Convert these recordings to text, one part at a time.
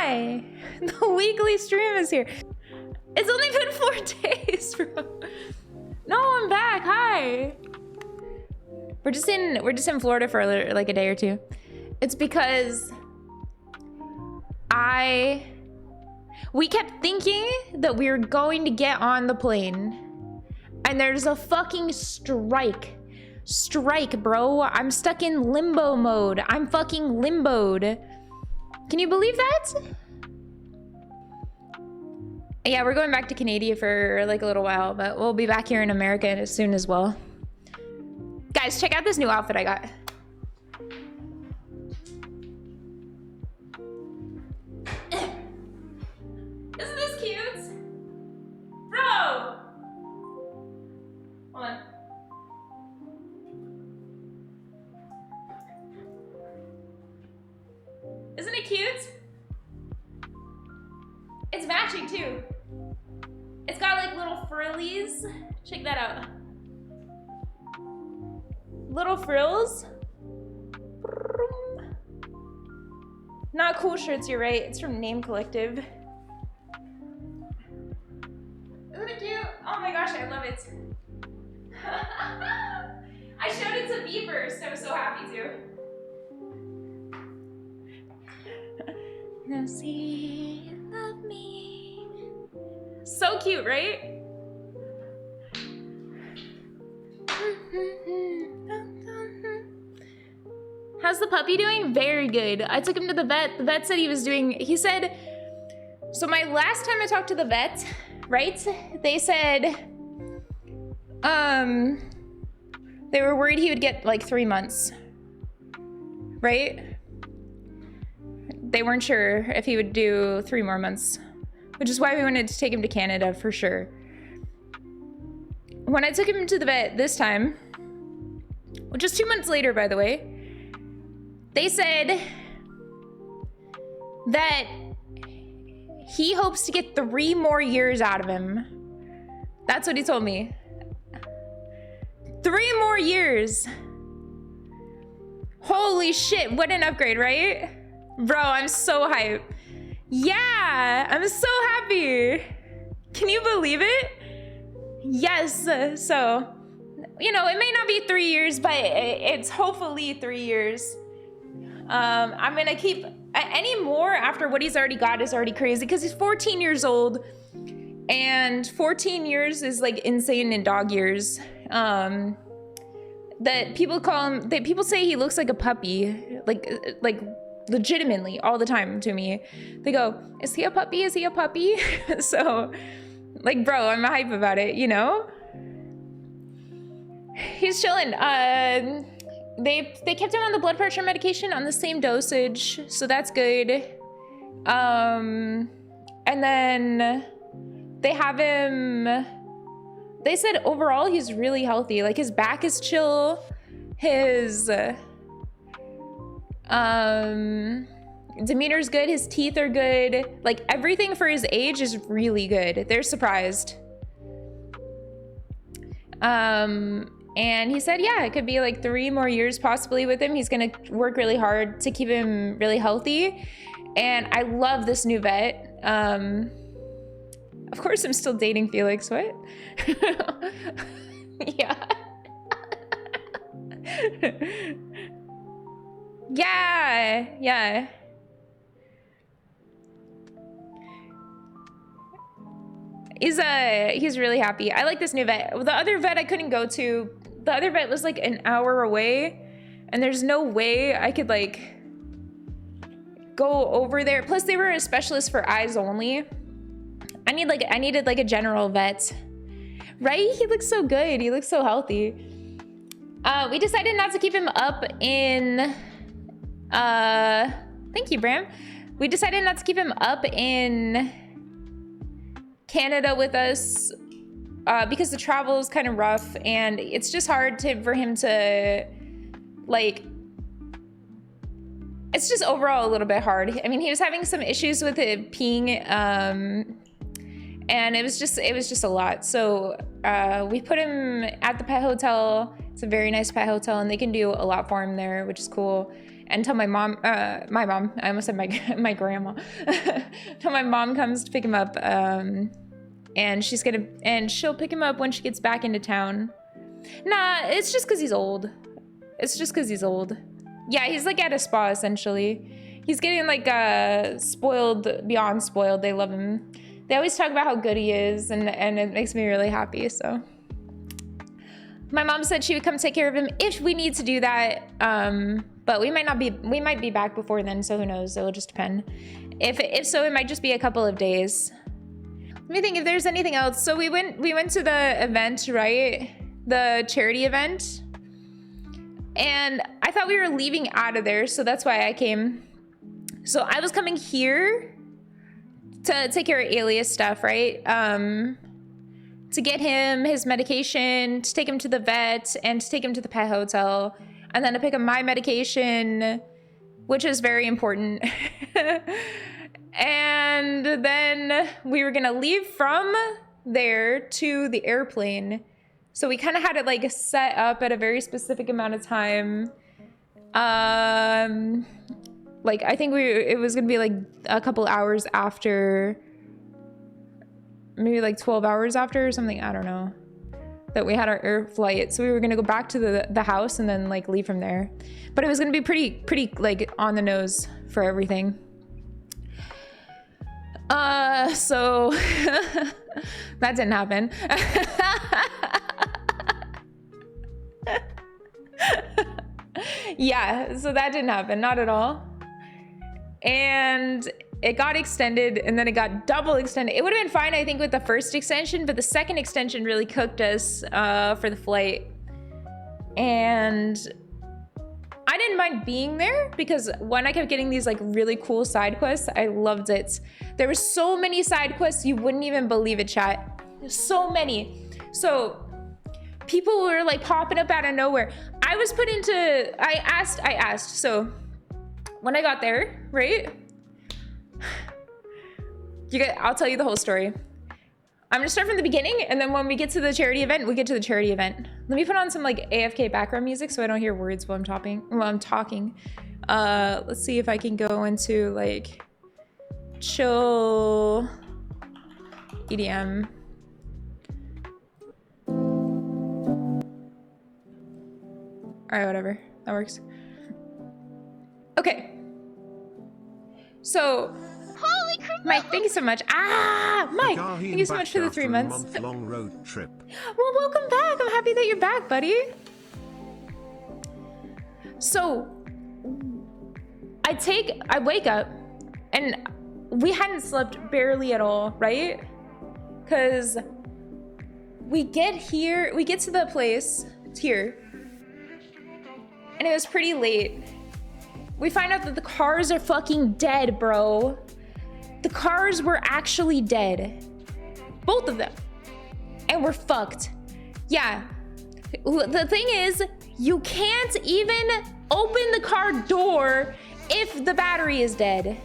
Hi! The weekly stream is here. It's only been 4 days, bro. No, I'm back. Hi. We're just in Florida for like a day or two. It's because we kept thinking that we were going to get on the plane, and there's a fucking strike. Strike, bro. I'm stuck in limbo mode. I'm fucking limboed. Can you believe that? Yeah, we're going back to Canada for like a little while, but we'll be back here in America as soon as well. Guys, check out this new outfit I got. Isn't this cute? Bro! Hold on. Isn't it cute? It's matching too. It's got like little frillies. Check that out. Little frills. Not cool shirts, you're right. It's from Name Collective. Isn't it cute? Oh my gosh, I love it. I showed it to V first. I was so happy to. Now see you love me. So cute, right? How's the puppy doing? Very good. I took him to the vet. The vet said he said, so my last time I talked to the vet, right? They said, they were worried he would get like 3 months, right? They weren't sure if he would do 3 more months, which is why we wanted to take him to Canada for sure. When I took him to the vet this time, which is 2 months later, by the way, they said that he hopes to get 3 more years out of him. That's what he told me. 3 more years. Holy shit, what an upgrade, right? Bro, I'm so hyped. Yeah, I'm so happy. Can you believe it? Yes, so, you know, it may not be 3 years, but it's hopefully 3 years. I'm gonna keep any more after what he's already got is already crazy because he's 14 years old, and 14 years is like insane in dog years. That people call him, that people say he looks like a puppy, like legitimately all the time to me. They go, is he a puppy? Is he a puppy? So, like, bro, I'm hype about it, you know? He's chilling. They kept him on the blood pressure medication on the same dosage, so that's good. And then they have him, they said overall he's really healthy. Like, his back is chill, his demeanor's good, his teeth are good. Like, everything for his age is really good. They're surprised. And he said, yeah, it could be like 3 more years possibly with him. He's gonna work really hard to keep him really healthy. And I love this new vet. Of course I'm still dating Felix, what? Yeah. Yeah. He's really happy. I like this new vet. The other vet I couldn't go to. The other vet was like an hour away, and there's no way I could like go over there. Plus they were a specialist for eyes only. I needed like a general vet, right? He looks so good. He looks so healthy. We decided not to keep him up in, thank you, Bram. We decided not to keep him up in Canada with us because the travel is kind of rough, and it's just hard for him to, like, it's just overall a little bit hard. I mean, he was having some issues with it peeing, and it was just a lot. So we put him at the pet hotel. It's a very nice pet hotel, and they can do a lot for him there, which is cool. until my mom, I almost said my grandma, until my mom comes to pick him up, and she'll pick him up when she gets back into town. Nah, it's just because he's old. It's just because he's old. Yeah, he's like at a spa, essentially. He's getting like spoiled, beyond spoiled. They love him. They always talk about how good he is, and it makes me really happy, so. My mom said she would come take care of him if we need to do that, but we might be back before then, so who knows, it'll just depend. If so, it might just be a couple of days. Let me think if there's anything else. So we went to the event, right? The charity event. And I thought we were leaving out of there, so that's why I came. So I was coming here to take care of Alias stuff, right? To get him his medication, to take him to the vet, and to take him to the pet hotel, and then to pick up my medication, which is very important. And then we were gonna leave from there to the airplane. So we kind of had it like set up at a very specific amount of time. Like I think it was gonna be like a couple hours after, maybe like 12 hours after or something, I don't know, that we had our air flight. So we were gonna go back to the house and then like leave from there. But it was gonna be pretty like on the nose for everything. So that didn't happen. Yeah, so that didn't happen, not at all. And it got extended, and then it got double extended. It would have been fine, I think, with the first extension, but the second extension really cooked us for the flight. And I didn't mind being there because when I kept getting these like really cool side quests, I loved it. There were so many side quests, you wouldn't even believe it, chat. So many. So people were like popping up out of nowhere. I was put into, I asked. So when I got there, right? I'll tell you the whole story. I'm gonna start from the beginning, and then when we get to the charity event, we get to the charity event. Let me put on some like AFK background music so I don't hear words while I'm talking. Let's see if I can go into like chill EDM. All right, whatever, that works. Okay. So, holy crap! Mike, thank you so much. Mike, thank you so much for the 3 months. Month-long road trip. Well, welcome back. I'm happy that you're back, buddy. So, I wake up, and we hadn't slept barely at all, right? Because we get to the place, it's here, and it was pretty late. We find out that the cars are fucking dead, bro. The cars were actually dead. Both of them. And we're fucked. Yeah. The thing is, you can't even open the car door if the battery is dead.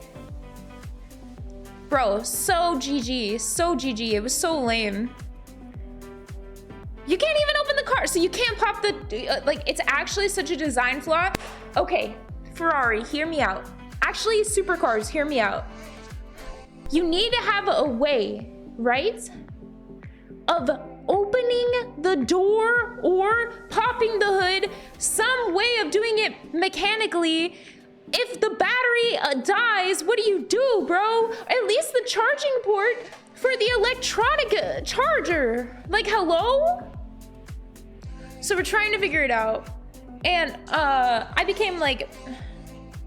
Bro, so GG. So GG. It was so lame. You can't even open the car, so you can't pop the, like, it's actually such a design flaw. Okay, Ferrari, hear me out. Actually, supercars, hear me out. You need to have a way, right, of opening the door or popping the hood, some way of doing it mechanically. If the battery dies, what do you do, bro? At least the charging port for the electronic charger. Like, hello? So we're trying to figure it out. And I became like,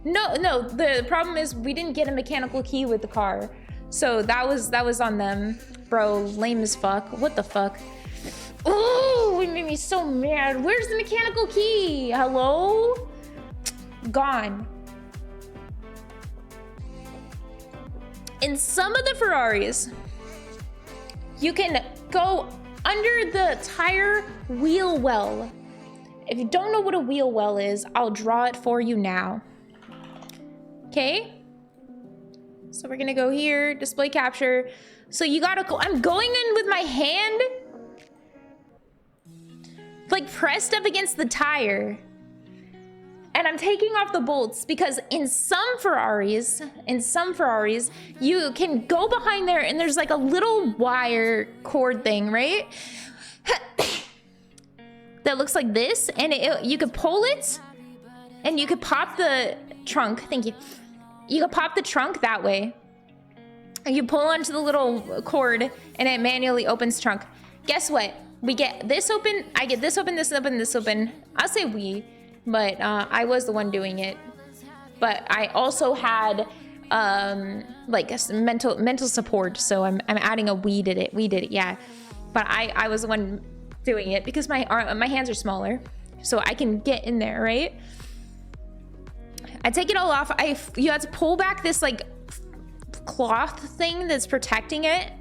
no, the problem is we didn't get a mechanical key with the car. So that was on them. Bro, lame as fuck. What the fuck? Oh, it made me so mad. Where's the mechanical key? Hello? Gone. In some of the Ferraris, you can go under the tire wheel well. If you don't know what a wheel well is, I'll draw it for you now. Okay? So we're gonna go here, display capture. So you gotta go, I'm going in with my hand, like pressed up against the tire. And And I'm taking off the bolts because in some Ferraris, you can go behind there and there's like a little wire cord thing, right? That looks like this, and you could pull it and you could pop the trunk. Thank you. You could pop the trunk that way. And you pull onto the little cord and it manually opens the trunk. Guess what? We get this open, I get this open, this open, this open. I'll say we, but I was the one doing it. But I also had like a mental support, so I'm adding a we did it, yeah. But I was the one doing it because my hands are smaller, so I can get in there, right? I take it all off. You have to pull back this like cloth thing that's protecting it,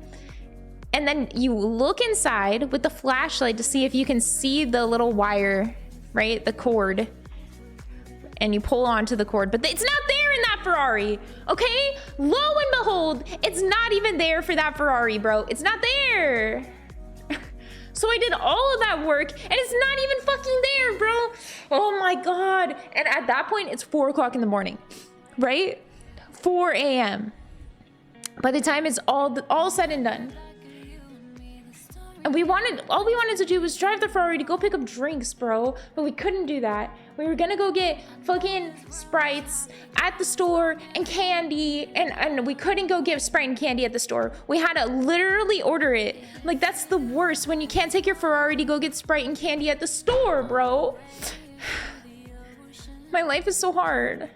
and then you look inside with the flashlight to see if you can see the little wire, right, the cord, and you pull onto the cord, but it's not there in that Ferrari, okay? Lo and behold, it's not even there for that Ferrari, bro. It's not there. So I did all of that work and it's not even fucking there, bro. Oh my God. And at that point, it's 4 o'clock in the morning, right? 4 a.m. By the time it's all said and done. And all we wanted to do was drive the Ferrari to go pick up drinks, bro. But we couldn't do that. We were gonna go get fucking Sprites at the store and candy. And we couldn't go get Sprite and candy at the store. We had to literally order it. Like, that's the worst when you can't take your Ferrari to go get Sprite and candy at the store, bro. My life is so hard.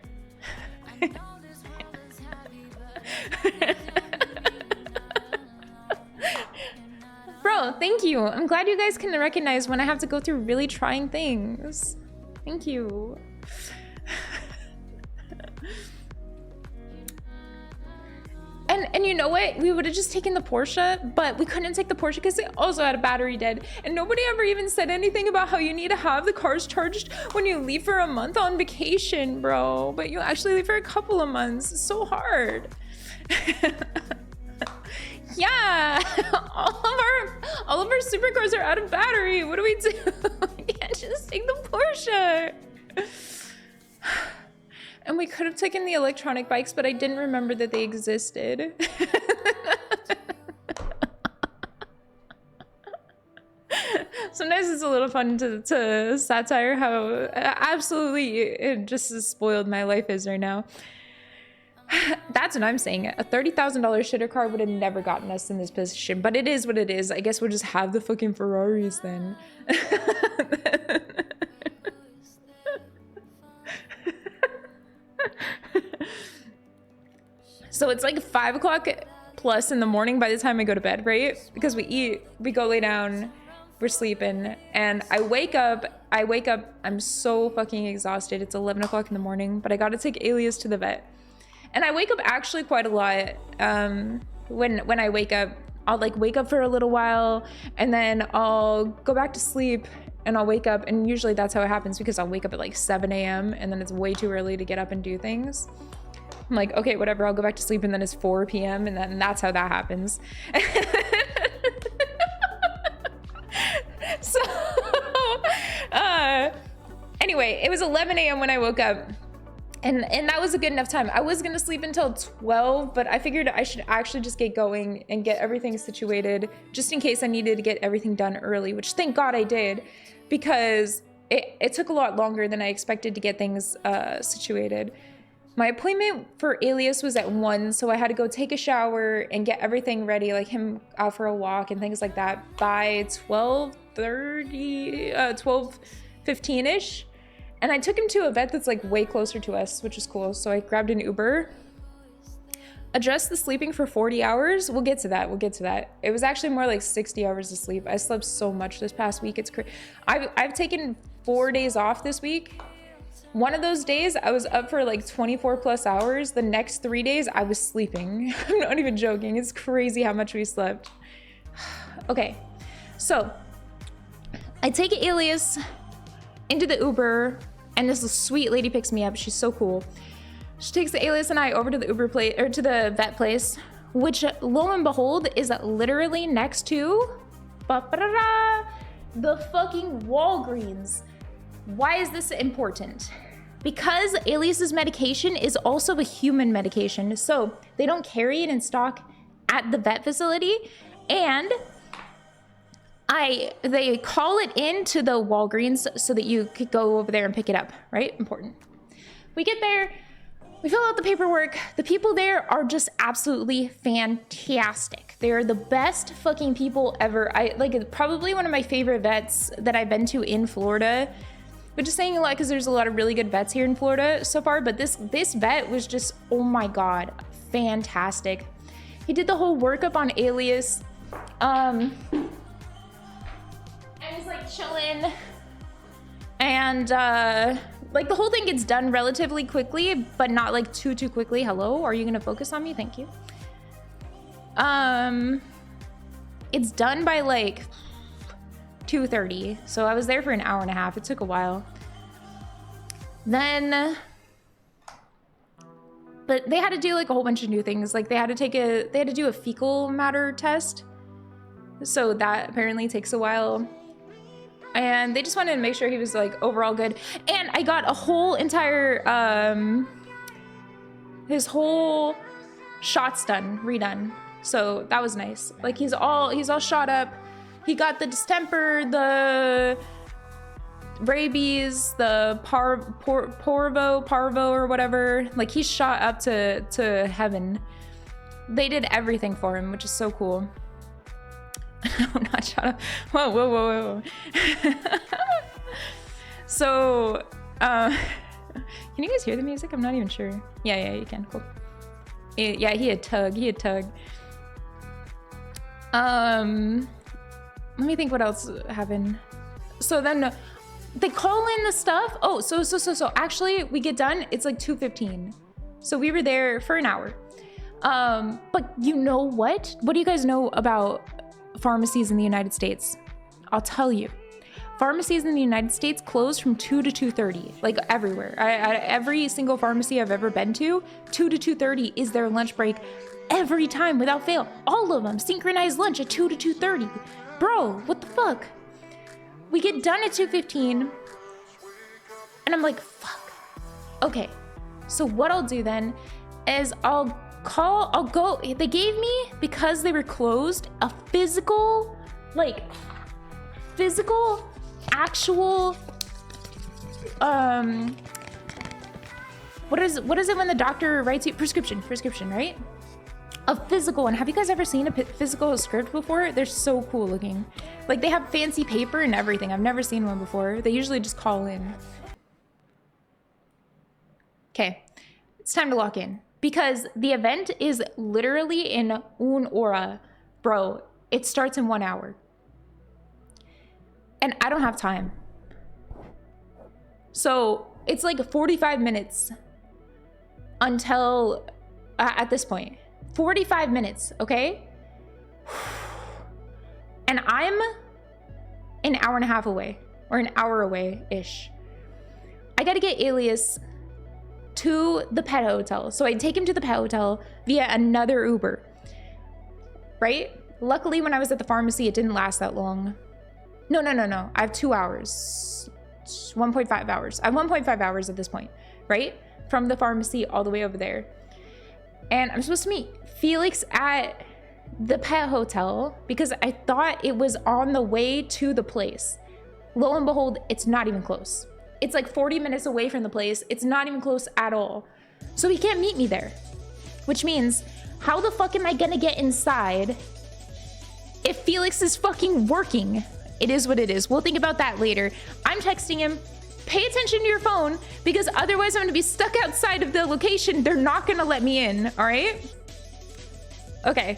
Bro, thank you. I'm glad you guys can recognize when I have to go through really trying things. Thank you. And you know what? We would have just taken the Porsche, but we couldn't take the Porsche because it also had a battery dead. And nobody ever even said anything about how you need to have the cars charged when you leave for a month on vacation, bro. But you actually leave for a couple of months. It's so hard. Yeah, all of our supercars are out of battery. What do we do? We can't just take the Porsche. And we could have taken the electronic bikes, but I didn't remember that they existed. Sometimes it's a little fun to satire how absolutely it just as spoiled my life is right now. That's what I'm saying. A $30,000 shitter car would have never gotten us in this position, but it is what it is. I guess we'll just have the fucking Ferraris then. So it's like 5 o'clock plus in the morning by the time I go to bed, right? Because we eat, we go lay down, we're sleeping, and I wake up, I'm so fucking exhausted. It's 11 o'clock in the morning, but I gotta take Alias to the vet. And I wake up actually quite a lot. When I wake up, I'll like wake up for a little while and then I'll go back to sleep and I'll wake up, and usually that's how it happens because I'll wake up at like 7 a.m. and then it's way too early to get up and do things. I'm like, okay, whatever, I'll go back to sleep, and then it's 4 p.m. and then that's how that happens. So, anyway, it was 11 a.m. when I woke up. And that was a good enough time. I was gonna sleep until 12, but I figured I should actually just get going and get everything situated just in case I needed to get everything done early, which thank God I did, because it took a lot longer than I expected to get things situated. My appointment for Alias was at 1, so I had to go take a shower and get everything ready, like him out for a walk and things like that, by 12:15-ish. And I took him to a vet that's like way closer to us, which is cool. So I grabbed an Uber. Addressed the sleeping for 40 hours. We'll get to that. It was actually more like 60 hours of sleep. I slept so much this past week. It's crazy. I've taken 4 days off this week. One of those days I was up for like 24 plus hours. The next 3 days I was sleeping. I'm not even joking. It's crazy how much we slept. Okay, so I take Alias into the Uber, and this sweet lady picks me up. She's so cool. She takes the Alias and I over to the Uber place, or to the vet place, which lo and behold is literally next to the fucking Walgreens. Why is this important? because Alias's medication is also a human medication, so they don't carry it in stock at the vet facility, and they call it into the Walgreens so that you could go over there and pick it up, right? Important. We get there, we fill out the paperwork. The people there are just absolutely fantastic. They're the best fucking people ever. Probably one of my favorite vets that I've been to in Florida, which is saying a lot because there's a lot of really good vets here in Florida so far, but this vet was just, oh my God, fantastic. He did the whole workup on Alias. I was like chilling, and like the whole thing gets done relatively quickly, but not like too quickly. Hello, are you gonna focus on me? Thank you. It's done by like 2:30, so I was there for an hour and a half. It took a while. Then, but they had to do like a whole bunch of new things. Like they had to do a fecal matter test, so that apparently takes a while. And they just wanted to make sure he was like overall good. And I got a whole entire his whole shots redone. So that was nice. Like he's all shot up. He got the distemper, the rabies, the parvo or whatever. Like he's shot up to heaven. They did everything for him, which is so cool. I'm not shut up. Whoa. So, can you guys hear the music? I'm not even sure. Yeah, you can. Cool. Yeah, he had tug. Let me think what else happened. So then they call in the stuff. Oh, so actually we get done. It's like 2:15. So we were there for an hour. But you know what? What do you guys know about pharmacies in the United States? I'll tell you. Pharmacies in the United States close from 2 to 2:30, like everywhere. Every single pharmacy I've ever been to, 2 to 2:30 is their lunch break every time without fail. All of them synchronized lunch at 2 to 2:30. Bro, what the fuck? We get done at 2:15 and I'm like, fuck. Okay, so what I'll do then is I'll go, they gave me, because they were closed, a physical, actual, what is it when the doctor writes you, prescription, right? A physical one. Have you guys ever seen a physical script before? They're so cool looking. Like they have fancy paper and everything. I've never seen one before. They usually just call in. Okay, it's time to lock in. Because the event is literally in 1 hora. Bro, it starts in 1 hour. And I don't have time. So it's like 45 minutes until, at this point. 45 minutes, okay? And I'm an hour and a half away, or an hour away-ish. I gotta get Alias to the pet hotel. So I take him to the pet hotel via another Uber, right? Luckily, when I was at the pharmacy, it didn't last that long. No. I have 2 hours, 1.5 hours. I have 1.5 hours at this point, right? From the pharmacy all the way over there. And I'm supposed to meet Felix at the pet hotel because I thought it was on the way to the place. Lo and behold, it's not even close. It's like 40 minutes away from the place. It's not even close at all. So he can't meet me there. Which means, how the fuck am I gonna get inside if Felix is fucking working? It is what it is. We'll think about that later. I'm texting him, pay attention to your phone, because otherwise I'm gonna be stuck outside of the location. They're not gonna let me in, all right? Okay.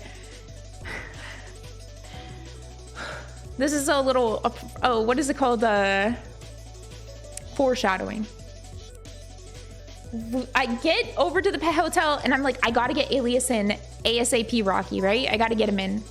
This is a little, oh, what is it called? Foreshadowing. I get over to the pet hotel and I'm like, I gotta get Alias in ASAP, Rocky, right? I gotta get him in.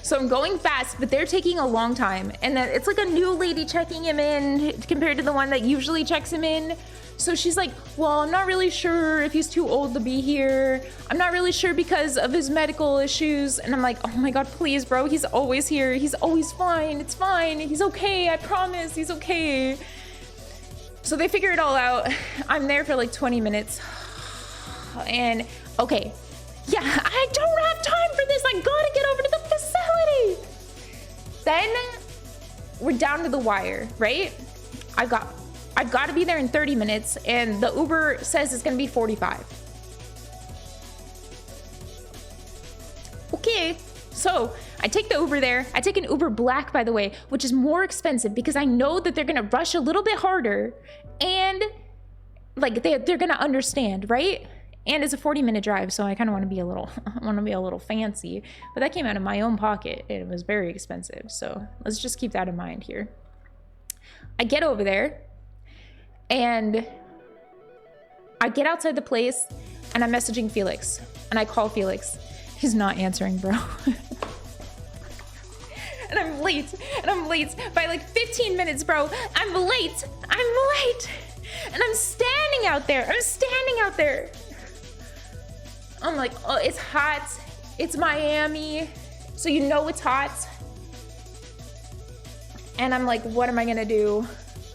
So I'm going fast, but they're taking a long time. And then it's like a new lady checking him in compared to the one that usually checks him in. So she's like, well, I'm not really sure if he's too old to be here. I'm not really sure because of his medical issues. And I'm like, oh my God, please, bro. He's always here. He's always fine. It's fine. He's okay. I promise. He's okay. So they figure it all out. I'm there for like 20 minutes. And okay. Yeah, I don't have time for this. I gotta get over to the facility. Then we're down to the wire, right? I've got to be there in 30 minutes and the Uber says it's gonna be 45. Okay, so I take the Uber there. I take an Uber Black, by the way, which is more expensive because I know that they're gonna rush a little bit harder and like they're gonna understand, right? And it's a 40-minute drive, so I kind of want to be a little fancy. But that came out of my own pocket. It was very expensive, so let's just keep that in mind here. I get over there, and I get outside the place, and I'm messaging Felix, and I call Felix. He's not answering, bro. And I'm late by like 15 minutes, bro. I'm late, and I'm standing out there. I'm like, oh, it's hot. It's Miami. So you know it's hot. And I'm like, what am I gonna do?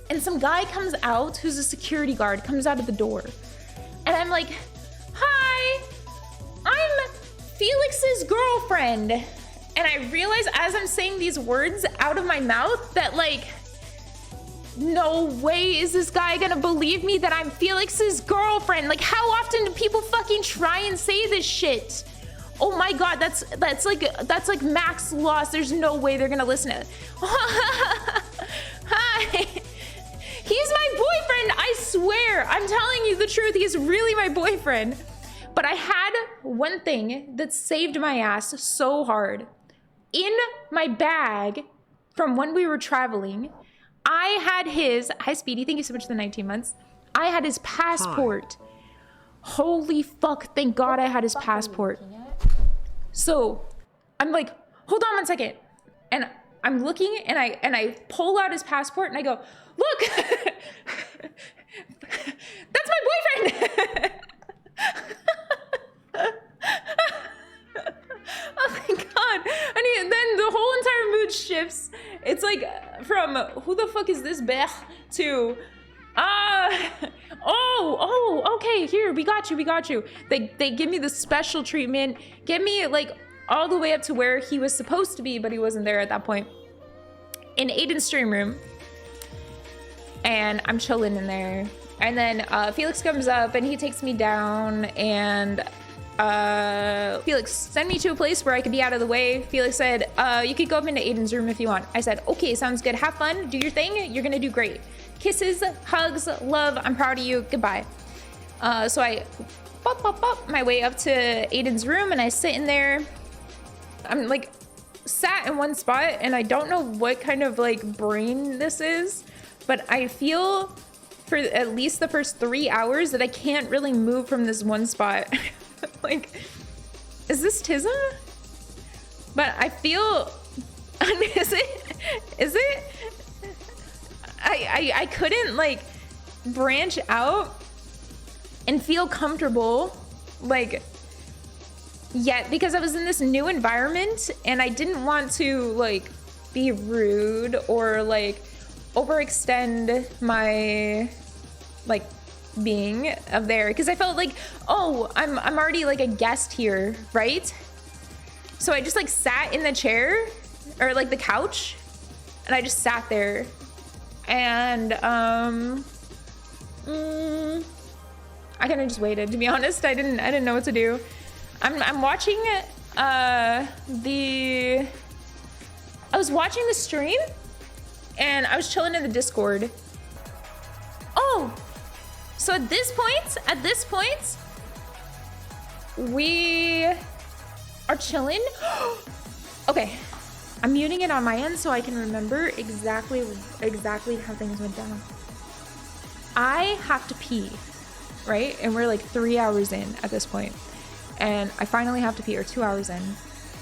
And some guy comes out who's a security guard, comes out of the door. And I'm like, hi, I'm Felix's girlfriend. And I realize as I'm saying these words out of my mouth that like, no way is this guy gonna believe me that I'm Felix's girlfriend. Like, how often do people fucking try and say this shit? Oh my God, that's like max loss. There's no way they're gonna listen to it. Hi, he's my boyfriend. I swear, I'm telling you the truth. He's really my boyfriend. But I had one thing that saved my ass so hard. In my bag from when we were traveling, I had his, hi Speedy, thank you so much for the 19 months. I had his passport. Hi. Holy fuck, thank God I had his passport. So I'm like, hold on 1 second. And I'm looking and I pull out his passport and I go, look, that's my boyfriend. Oh my God. And then the whole entire mood shifts. It's like from who the fuck is this bitch to okay, here, we got you. They give me the special treatment, get me like all the way up to where he was supposed to be, but he wasn't there at that point. In Aiden's stream room. And I'm chilling in there. And then Felix comes up and he takes me down and Felix, send me to a place where I could be out of the way. Felix said, you could go up into Aiden's room if you want. I said, okay, sounds good. Have fun, do your thing. You're gonna do great. Kisses, hugs, love, I'm proud of you, goodbye. So I pop my way up to Aiden's room and I sit in there. I'm like sat in one spot and I don't know what kind of like brain this is, but I feel for at least the first 3 hours that I can't really move from this one spot. Like, is this Tism? But I feel, is it? I couldn't like branch out and feel comfortable like yet because I was in this new environment and I didn't want to like be rude or like overextend my like being of there because I felt like, oh, I'm already like a guest here, right? So I just like sat in the chair or like the couch and I just sat there and I kind of just waited, to be honest. I didn't know what to do. I'm watching I was watching the stream and I was chilling in the Discord. Oh, so at this point, we are chilling. Okay, I'm muting it on my end so I can remember exactly how things went down. I have to pee, right? And we're like 3 hours in at this point. And I finally have to pee, or 2 hours in.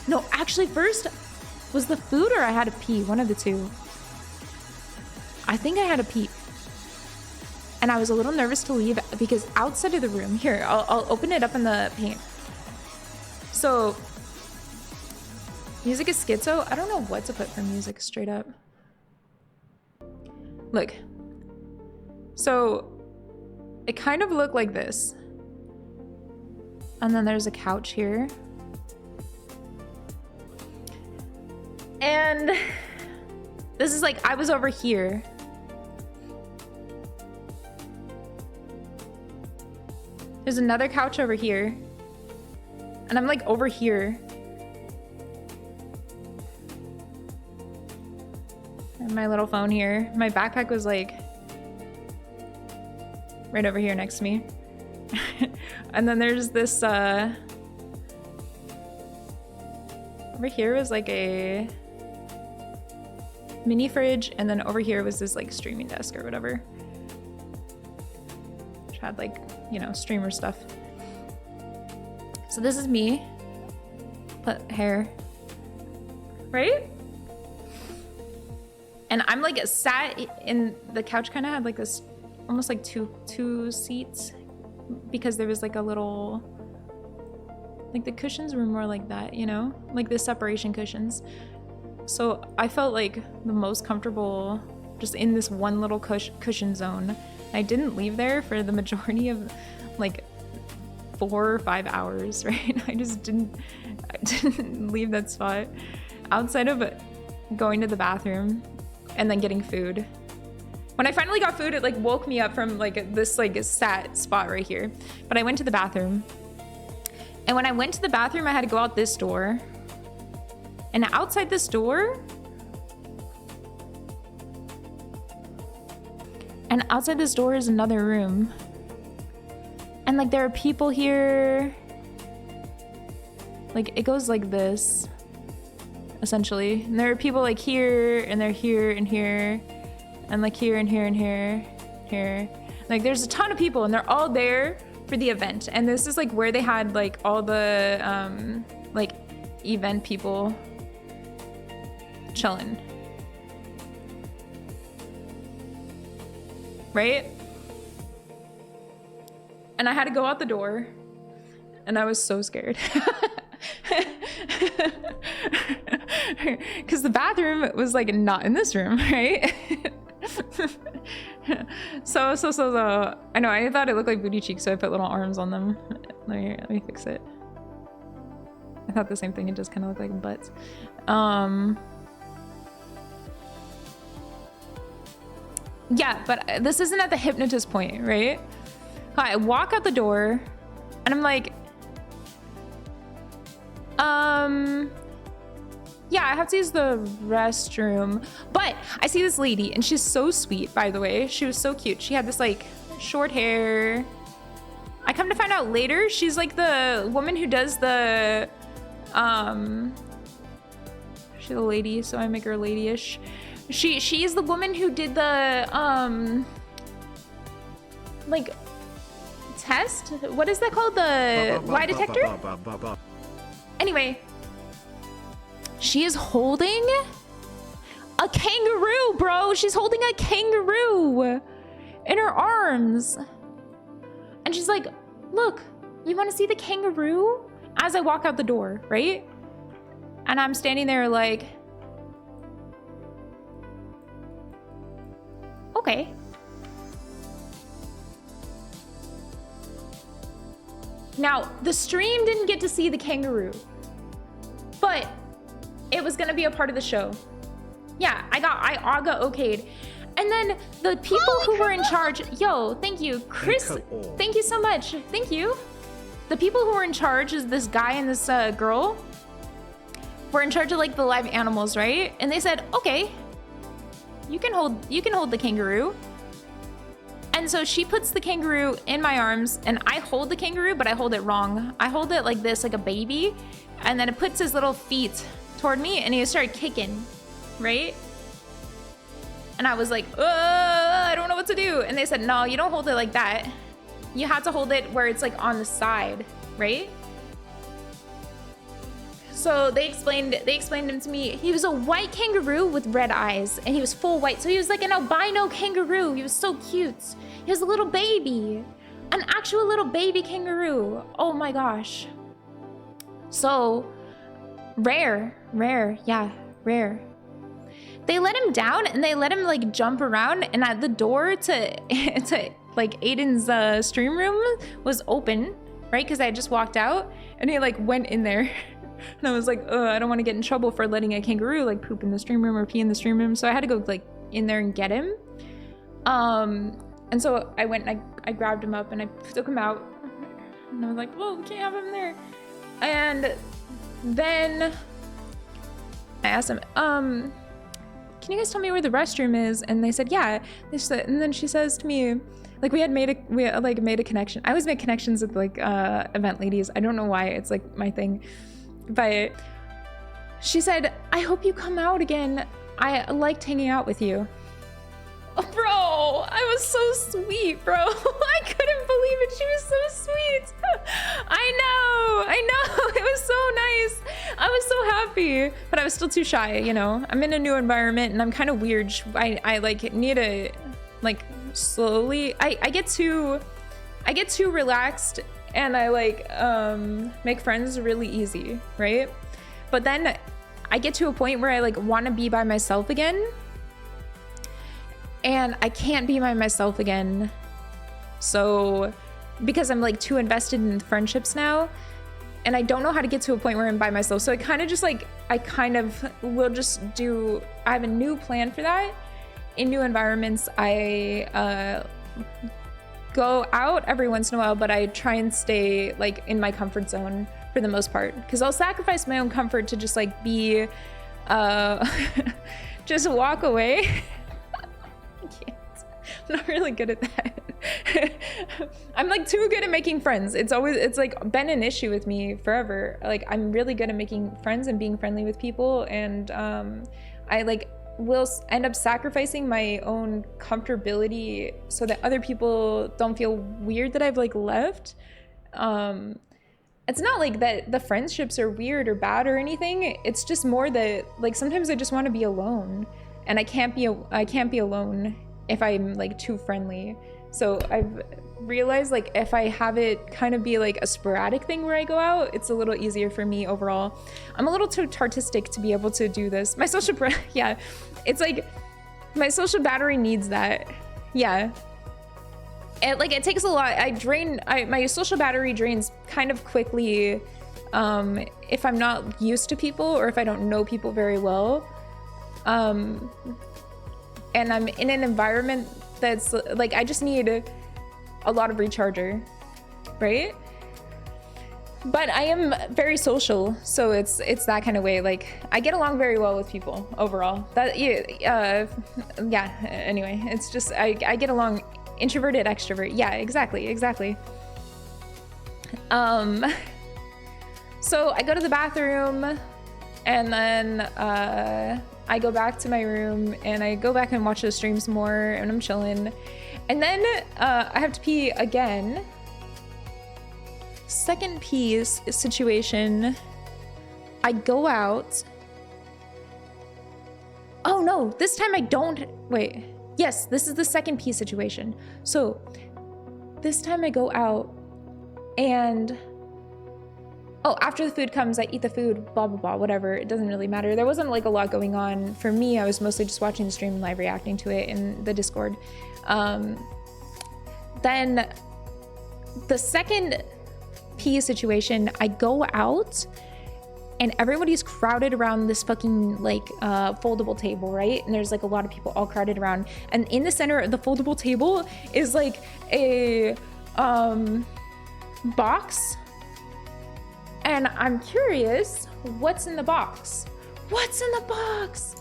No, actually first was the food or I had to pee, one of the two. I think I had to pee. And I was a little nervous to leave because outside of the room, here, I'll open it up in the paint. So, music is schizo. I don't know what to put for music straight up. Look. So, it kind of looked like this. And then there's a couch here. And this is like, I was over here. There's another couch over here. And I'm like over here. And my little phone here. My backpack was like right over here next to me. And then there's this over here was like a mini fridge, and then over here was this like streaming desk or whatever. Which had like, you know, streamer stuff. So this is me. Put hair. Right? And I'm like sat in the couch, kind of had like this almost like two seats, because there was like a little, like the cushions were more like that, you know, like the separation cushions. So I felt like the most comfortable just in this one little cushion zone. I didn't leave there for the majority of like 4 or 5 hours, right? I didn't leave that spot outside of going to the bathroom and then getting food. When I finally got food, it like woke me up from like this like sat spot right here. But I went to the bathroom. And when I went to the bathroom, I had to go out this door. And outside this door, is another room. And like there are people here. Like it goes like this, essentially. And there are people like here, and they're here and here. And like here and here and here. Like there's a ton of people, and they're all there for the event. And this is like where they had like all the like event people chilling. Right? And I had to go out the door, and I was so scared. Because the bathroom was like not in this room, right? So I know, I thought it looked like booty cheeks, so I put little arms on them. Let me fix it. I thought the same thing, it just kind of looked like butts. Yeah, but this isn't at the hypnotist point, right? I walk out the door and I'm like, yeah, I have to use the restroom. But I see this lady, and she's so sweet, by the way. She was so cute. She had this like short hair. I come to find out later, she's like the woman who does the, she's a lady, so I make her lady-ish. She is the woman who did the, like, test? What is that called? The lie detector? Anyway, she is holding a kangaroo, bro. She's holding a kangaroo in her arms. And she's like, look, you want to see the kangaroo? As I walk out the door, right? And I'm standing there like, okay. Now, the stream didn't get to see the kangaroo, but it was gonna be a part of the show. Yeah, I got okayed. And then the people who were in charge, yo, thank you, Chris, thank you so much, thank you. The people who were in charge is this guy and this girl, were in charge of like the live animals, right? And they said, okay, you can hold the kangaroo. And so she puts the kangaroo in my arms, and I hold the kangaroo, but I hold it wrong. I hold it like this, like a baby, and then it puts his little feet toward me, and he started kicking, right? And I was like, I don't know what to do. And they said, no, you don't hold it like that. You have to hold it where it's like on the side, right? So they explained him to me. He was a white kangaroo with red eyes, and he was full white. So he was like an albino kangaroo. He was so cute. He was a little baby, an actual little baby kangaroo. Oh my gosh. So rare. Yeah, rare. They let him down and they let him like jump around, and at the door to like Aiden's stream room was open, right? Because I had just walked out, and he like went in there. And I was like, oh, I don't want to get in trouble for letting a kangaroo like poop in the stream room or pee in the stream room. So I had to go like in there and get him. And so I went and I grabbed him up and I took him out. And I was like, whoa, we can't have him there. And then I asked him, can you guys tell me where the restroom is? And they said, yeah. And then she says to me, like we had made a connection. I always make connections with like event ladies. I don't know why, it's like my thing. But she said, I hope you come out again. I liked hanging out with you. Oh, bro, I was so sweet, bro. I couldn't believe it. She was so sweet. I know. It was so nice. I was so happy, but I was still too shy, you know. I'm in a new environment and I'm kind of weird. I like need to like slowly. I get too relaxed. And I like make friends really easy, right? But then I get to a point where I like want to be by myself again, and I can't be by myself again. So because I'm like too invested in friendships now, and I don't know how to get to a point where I'm by myself. So I kind of just like I have a new plan for that. In new environments, I go out every once in a while, but I try and stay like in my comfort zone for the most part, because I'll sacrifice my own comfort to just like be just walk away. I can't. I'm not really good at that. I'm like too good at making friends. It's like been an issue with me forever. Like I'm really good at making friends and being friendly with people, and I like will end up sacrificing my own comfortability so that other people don't feel weird that I've like left. It's not like that the friendships are weird or bad or anything. It's just more that like sometimes I just want to be alone, and I can't be alone if I'm like too friendly. So I've realized like if I have it kind of be like a sporadic thing where I go out, it's a little easier for me overall. I'm a little too artistic to be able to do this. My social yeah, it's like my social battery needs that. Yeah, it takes a lot. My social battery drains kind of quickly if I'm not used to people or if I don't know people very well, and I'm in an environment that's like I just need a lot of recharger, right? But I am very social, so it's that kind of way. Like I get along very well with people overall. That yeah. Anyway, it's just I get along. Introverted, extrovert. Yeah, exactly. So I go to the bathroom, and then I go back to my room, and I go back and watch the streams more, and I'm chilling. And then I have to pee again. Second pee situation. I go out. Oh no, this time I don't. Wait. Yes, this is the second pee situation. So this time I go out and after the food comes, I eat the food, blah, blah, blah, whatever. It doesn't really matter. There wasn't like a lot going on for me. I was mostly just watching the stream and live reacting to it in the Discord. Then the second pee situation, I go out and everybody's crowded around this fucking like foldable table, right? And there's like a lot of people all crowded around. And in the center of the foldable table is like a box. And I'm curious, what's in the box? What's in the box?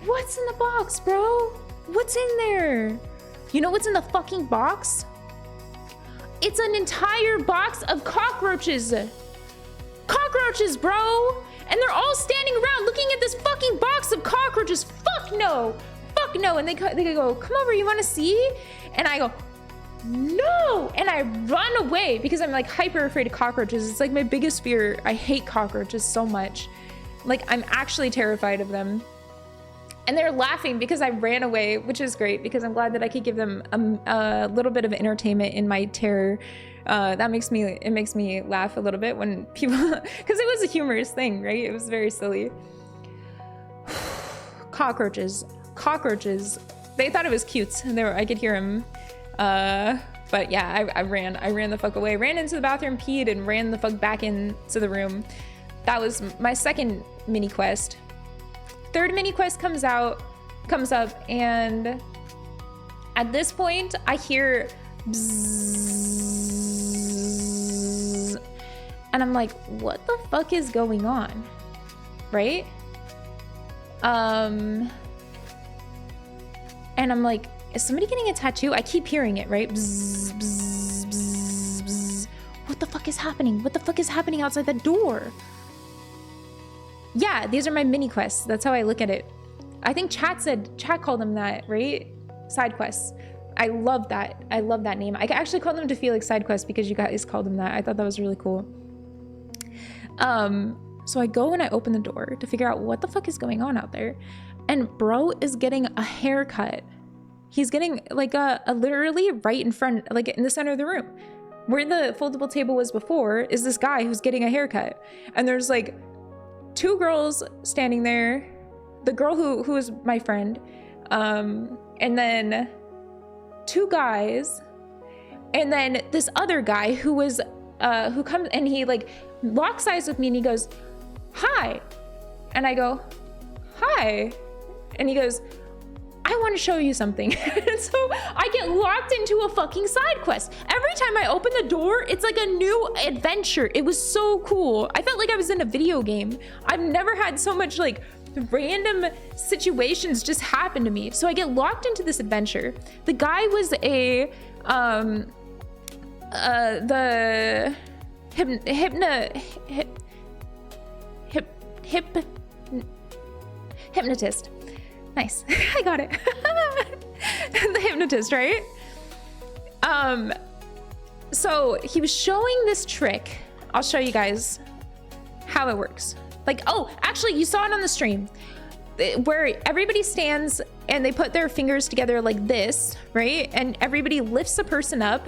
What's in the box, bro? What's in there? You know what's in the fucking box? It's an entire box of cockroaches. Cockroaches, bro! And they're all standing around looking at this fucking box of cockroaches. Fuck no! Fuck no! And they go, come over, you wanna see? And I go, no! And I run away because I'm like hyper afraid of cockroaches. It's like my biggest fear. I hate cockroaches so much. Like, I'm actually terrified of them. And they're laughing because I ran away, which is great because I'm glad that I could give them a little bit of entertainment in my terror. It makes me laugh a little bit when people, because it was a humorous thing, right? It was very silly. Cockroaches. They thought it was cute. And I could hear them. But yeah, I ran the fuck away, ran into the bathroom, peed, and ran the fuck back into the room. That was my second mini quest. Third mini quest comes up, and at this point I hear bzzz, and I'm like, what the fuck is going on, right? And I'm like, is somebody getting a tattoo? I keep hearing it, right? Bzzz, bzzz, bzzz, bzzz. What the fuck is happening? What the fuck is happening outside the door? Yeah, these are my mini quests. That's how I look at it. I think chat called them that, right? Side quests. I love that. I love that name. I actually called them to Felix side quests because you guys called them that. I thought that was really cool. So I go and I open the door to figure out what the fuck is going on out there. And bro is getting a haircut. He's getting like a literally right in front, like in the center of the room. Where the foldable table was before is this guy who's getting a haircut. And there's like 2 girls standing there, the girl who was my friend, and then 2 guys, and then this other guy who was who comes and he like locks eyes with me and he goes, hi, and I go, hi, and he goes, I want to show you something. So I get locked into a fucking side quest. Every time I open the door, it's like a new adventure. It was so cool. I felt like I was in a video game. I've never had so much like random situations just happen to me. So I get locked into this adventure. The guy was the hypnotist. Nice. I got it. The hypnotist, right? So he was showing this trick. I'll show you guys how it works. Like, oh, actually you saw it on the stream where everybody stands and they put their fingers together like this, right? And everybody lifts a person up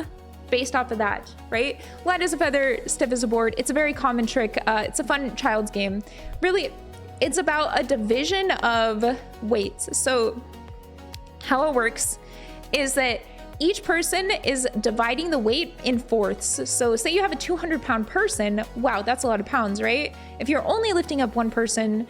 based off of that, right? Light as a feather, stiff as a board. It's a very common trick. It's a fun child's game. Really, it's about a division of weights. So how it works is that each person is dividing the weight in fourths. So say you have a 200-pound person. Wow, that's a lot of pounds, right? If you're only lifting up one person,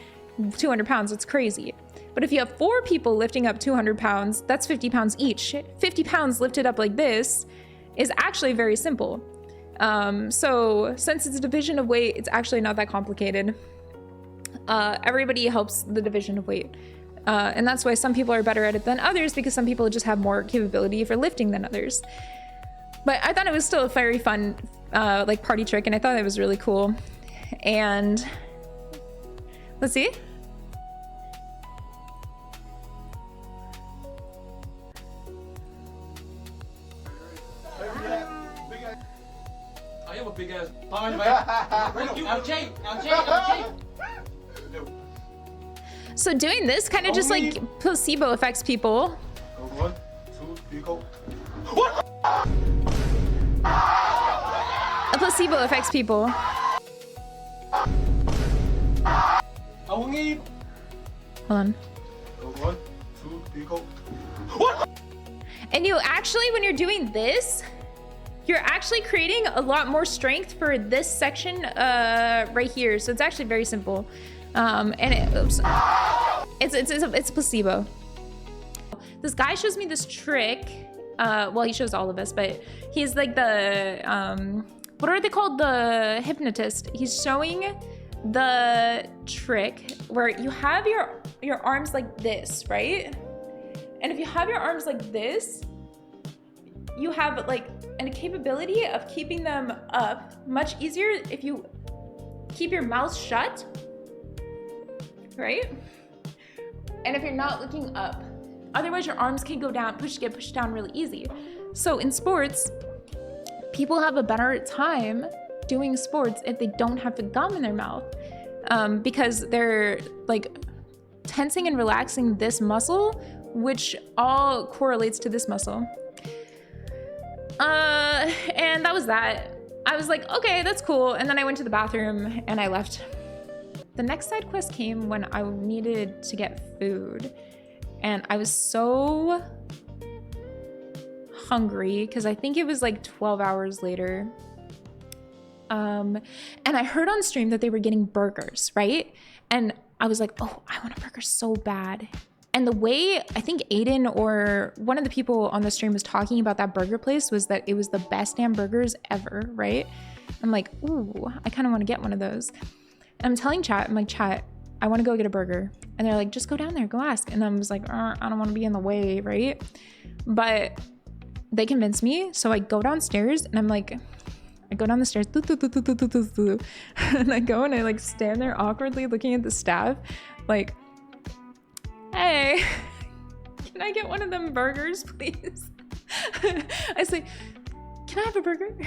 200 pounds, it's crazy. But if you have 4 people lifting up 200 pounds, that's 50 pounds each. 50 pounds lifted up like this is actually very simple. So since it's a division of weight, it's actually not that complicated. Everybody helps the division of weight. And that's why some people are better at it than others, because some people just have more capability for lifting than others. But I thought it was still a very fun like party trick, and I thought it was really cool. And let's see. I am a big ass. So doing this kind of just like placebo affects people. 1, 2, 3, go. A placebo affects people. Hold on. 1, 2, 3, go. And you actually, when you're doing this, you're actually creating a lot more strength for this section right here. So it's actually very simple. And it's placebo. This guy shows me this trick. Well, he shows all of us, but he's like the what are they called? The hypnotist. He's showing the trick where you have your arms like this, right? And if you have your arms like this, you have like a capability of keeping them up much easier if you keep your mouth shut, right? And if you're not looking up, otherwise your arms can go down, get pushed down really easy. So in sports, people have a better time doing sports if they don't have the gum in their mouth. because they're like tensing and relaxing this muscle, which all correlates to this muscle. And that was that. I was like, okay, that's cool. And then I went to the bathroom and I left. The next side quest came when I needed to get food. And I was so hungry because I think it was like 12 hours later. And I heard on stream that they were getting burgers, right? And I was like, oh, I want a burger so bad. And the way I think Aiden or one of the people on the stream was talking about that burger place was that it was the best damn burgers ever, right? I'm like, ooh, I kind of want to get one of those. And I'm telling chat, I'm like, chat, I want to go get a burger. And they're like, just go down there, go ask. And I was like, I don't want to be in the way, right? But they convinced me. So I go downstairs and I'm like, I go down the stairs, and I go and I like stand there awkwardly looking at the staff, like, hey, can I get one of them burgers, please? I say, can I have a burger?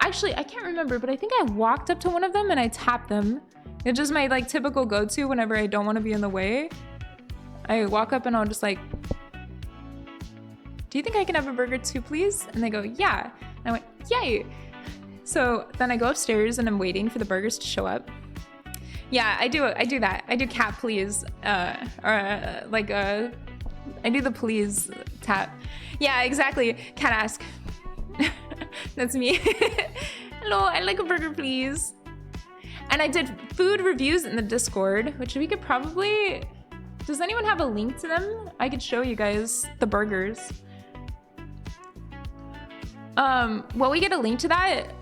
Actually, I can't remember, but I think I walked up to one of them and I tapped them. It's just my like typical go-to whenever I don't want to be in the way. I walk up and I'll just like, do you think I can have a burger too, please? And they go, yeah. And I went, yay. So then I go upstairs and I'm waiting for the burgers to show up. Yeah, I do that. I do cat please, I do the please tap. Yeah, exactly. Cat ask. That's me. Hello, I'd like a burger, please. And I did food reviews in the Discord, which we could probably, does anyone have a link to them? I could show you guys the burgers. When we get a link to that,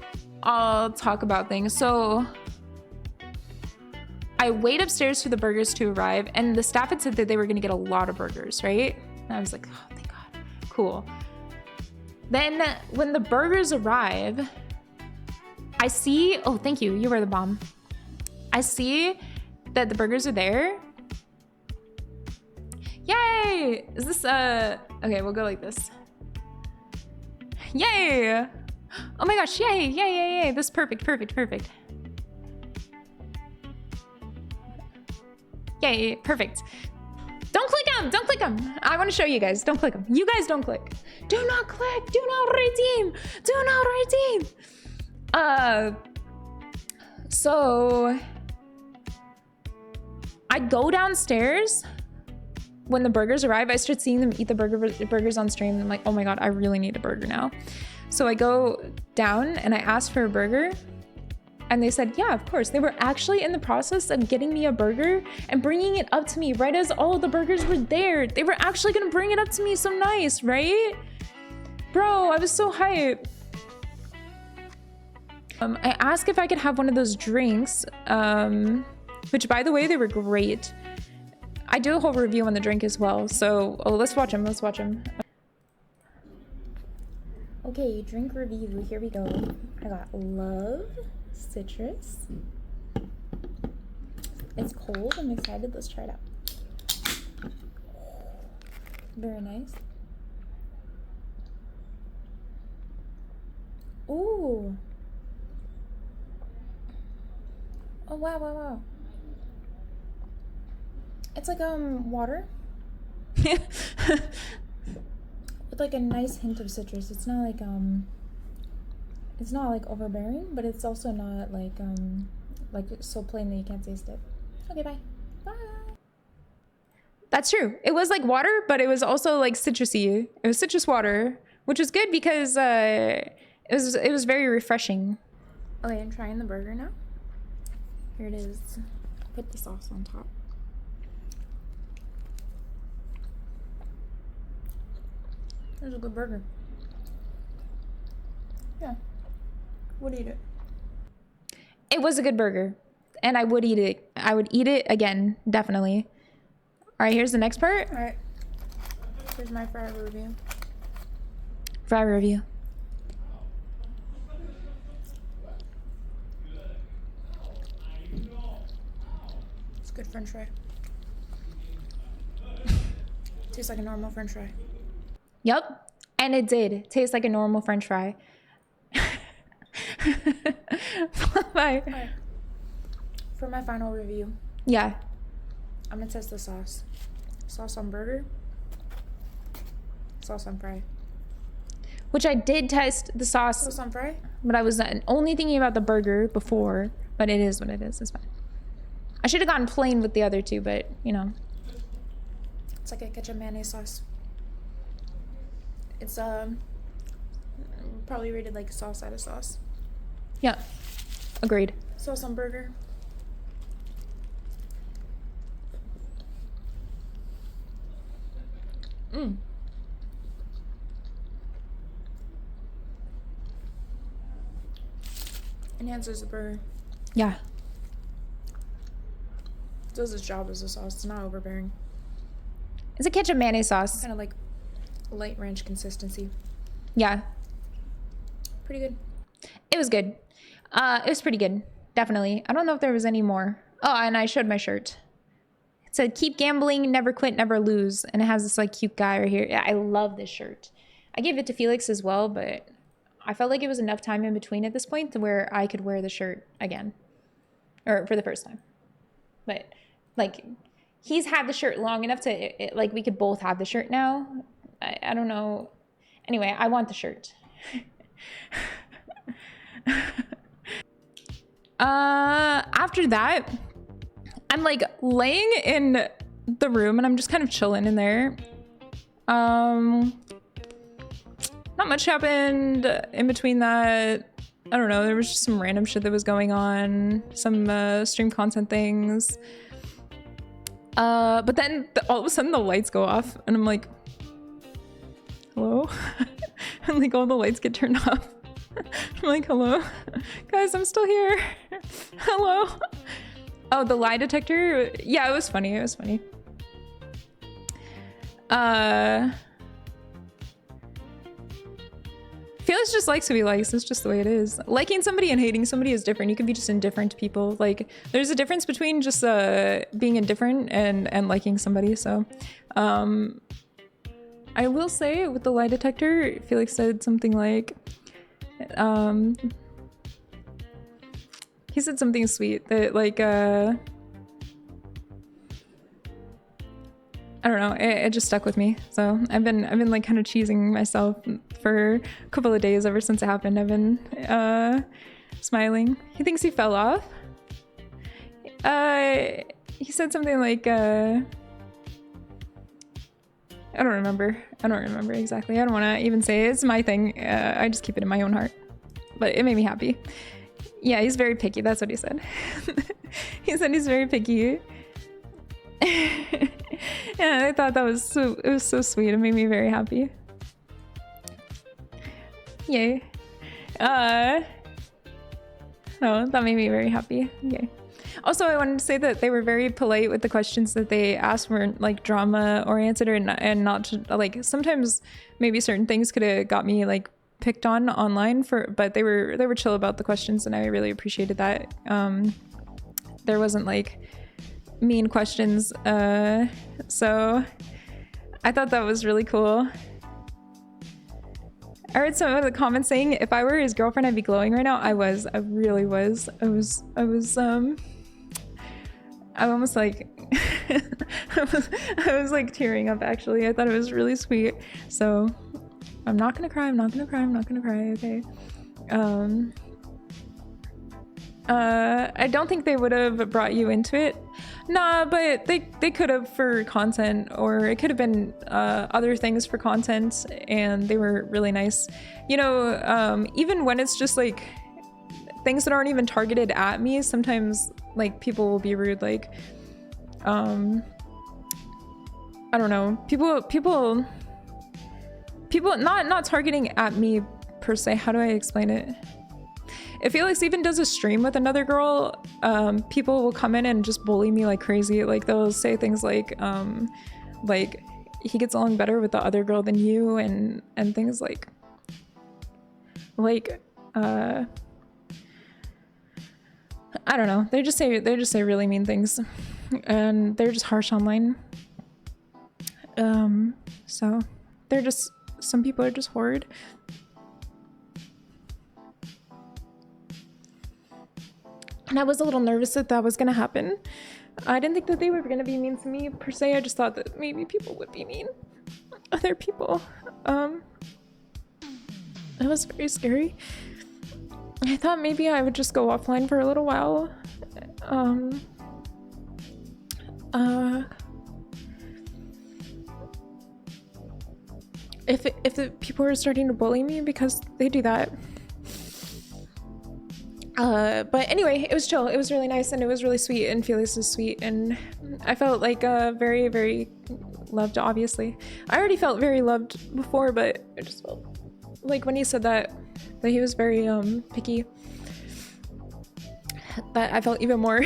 I'll talk about things. So I wait upstairs for the burgers to arrive, and the staff had said that they were gonna get a lot of burgers, right? And I was like, oh, thank God, cool. Then when the burgers arrive, I see, oh, thank you, you were the bomb. I see that the burgers are there. Yay! Is this, okay, we'll go like this. Yay! Oh my gosh, yay, yay, yay, yay. This is perfect, perfect, perfect. Yay, perfect. Don't click them, don't click them. I want to show you guys, don't click them. You guys don't click. Do not click, do not redeem, do not redeem. So I go downstairs. When the burgers arrive, I start seeing them eat the burgers on stream. And I'm like, oh my God, I really need a burger now. So I go down and I asked for a burger. And they said, yeah, of course. They were actually in the process of getting me a burger and bringing it up to me right as all of the burgers were there. They were actually gonna bring it up to me. So nice, right? Bro, I was so hyped. I asked if I could have one of those drinks, which by the way, they were great. I do a whole review on the drink as well. So, oh, let's watch them, let's watch them. Okay, drink review, here we go. I got Love Citrus. It's cold, I'm excited, let's try it out. Very nice. Ooh. Oh, wow, wow, wow. It's like, water. With like a nice hint of citrus. It's not like overbearing, but it's also not like so plain that you can't taste it. Okay, bye. Bye. That's true. It was like water, but it was also like citrusy. It was citrus water, which was good because it was very refreshing. Okay, I'm trying the burger now. Here it is. Put the sauce on top. There's a good burger. Yeah. Would eat it. It was a good burger. And I would eat it. I would eat it again, definitely. Alright, here's the next part. Alright. Here's my fry review. Fry review. It's a good french fry. Tastes like a normal french fry. Yep, and it did taste like a normal french fry. Bye. For my final review, Yeah. I'm gonna test the sauce. Sauce on burger. Sauce on fry. Which I did test the sauce, Sauce on fry? but I was only thinking about the burger before. But it is what it is. It's fine. I should have gone plain with the other two, but you know. It's like a ketchup mayonnaise sauce. It's probably rated like sauce out of sauce. Yeah. Agreed. Sauce on burger. Enhances the burger. Yeah. Does its job as a sauce. It's not overbearing. It's a ketchup mayonnaise sauce. Kind of like light ranch consistency. Yeah. Pretty good. It was good. It was pretty good. Definitely. I don't know if there was any more. Oh, and I showed my shirt. It said, keep gambling, never quit, never lose. And it has this like cute guy right here. Yeah, I love this shirt. I gave it to Felix as well, but I felt like it was enough time in between at this point to where I could wear the shirt again. Or for the first time. But like, he's had the shirt long enough to, like, we could both have the shirt now. I don't know. Anyway, I want the shirt. After that, I'm like laying in the room and I'm just kind of chilling in there. Not much happened in between that. I don't know, there was just some random shit that was going on, some stream content things. But then all of a sudden the lights go off and I'm like, hello? And like all the lights get turned off. I'm like, hello? Guys, I'm still here. Hello? Oh, the lie detector? Yeah, it was funny. It was funny. Felix just likes who he likes. It's just the way it is. Liking somebody and hating somebody is different. You can be just indifferent to people. Like, there's a difference between just being indifferent and liking somebody. So, I will say with the lie detector, Felix said something like, he said something sweet that like, I don't know, it just stuck with me. So I've been like kind of cheesing myself for a couple of days ever since it happened. I've been smiling. He thinks he fell off. He said something like I don't remember exactly. I don't want to even say it. It's my thing. I just keep it in my own heart, but it made me happy. Yeah, he's very picky. That's what he said. He said he's very picky. Yeah, I thought that was it was so sweet. It made me very happy. Yay. No, that made me very happy. Yay. Also, I wanted to say that they were very polite with the questions that they asked, weren't like drama oriented and not like, sometimes maybe certain things could have got me like picked on online but they were chill about the questions and I really appreciated that. There wasn't like mean questions, so I thought that was really cool. I read some of the comments saying if I were his girlfriend I'd be glowing right now. I really was. I almost like I was like tearing up actually. I thought it was really sweet. So I'm not gonna cry, okay. I don't think they would have brought you into it. Nah, but they could have for content, or it could have been other things for content, and they were really nice. You know, even when it's just like things that aren't even targeted at me, sometimes like people will be rude, like I don't know, people not targeting at me per se. How do I explain it? If Felix even does a stream with another girl, people will come in and just bully me like crazy. Like they'll say things like he gets along better with the other girl than you, and things like I don't know. They just say really mean things, and they're just harsh online. So some people are just horrid. And I was a little nervous that that was gonna happen. I didn't think that they were gonna be mean to me per se. I just thought that maybe people would be mean. Other people. It was very scary. I thought maybe I would just go offline for a little while. If the people were starting to bully me, because they do that. But anyway, it was chill. It was really nice and it was really sweet, and Felix is sweet, and I felt like very, very loved, obviously. I already felt very loved before, but I just felt like when he said that he was very picky, that I felt even more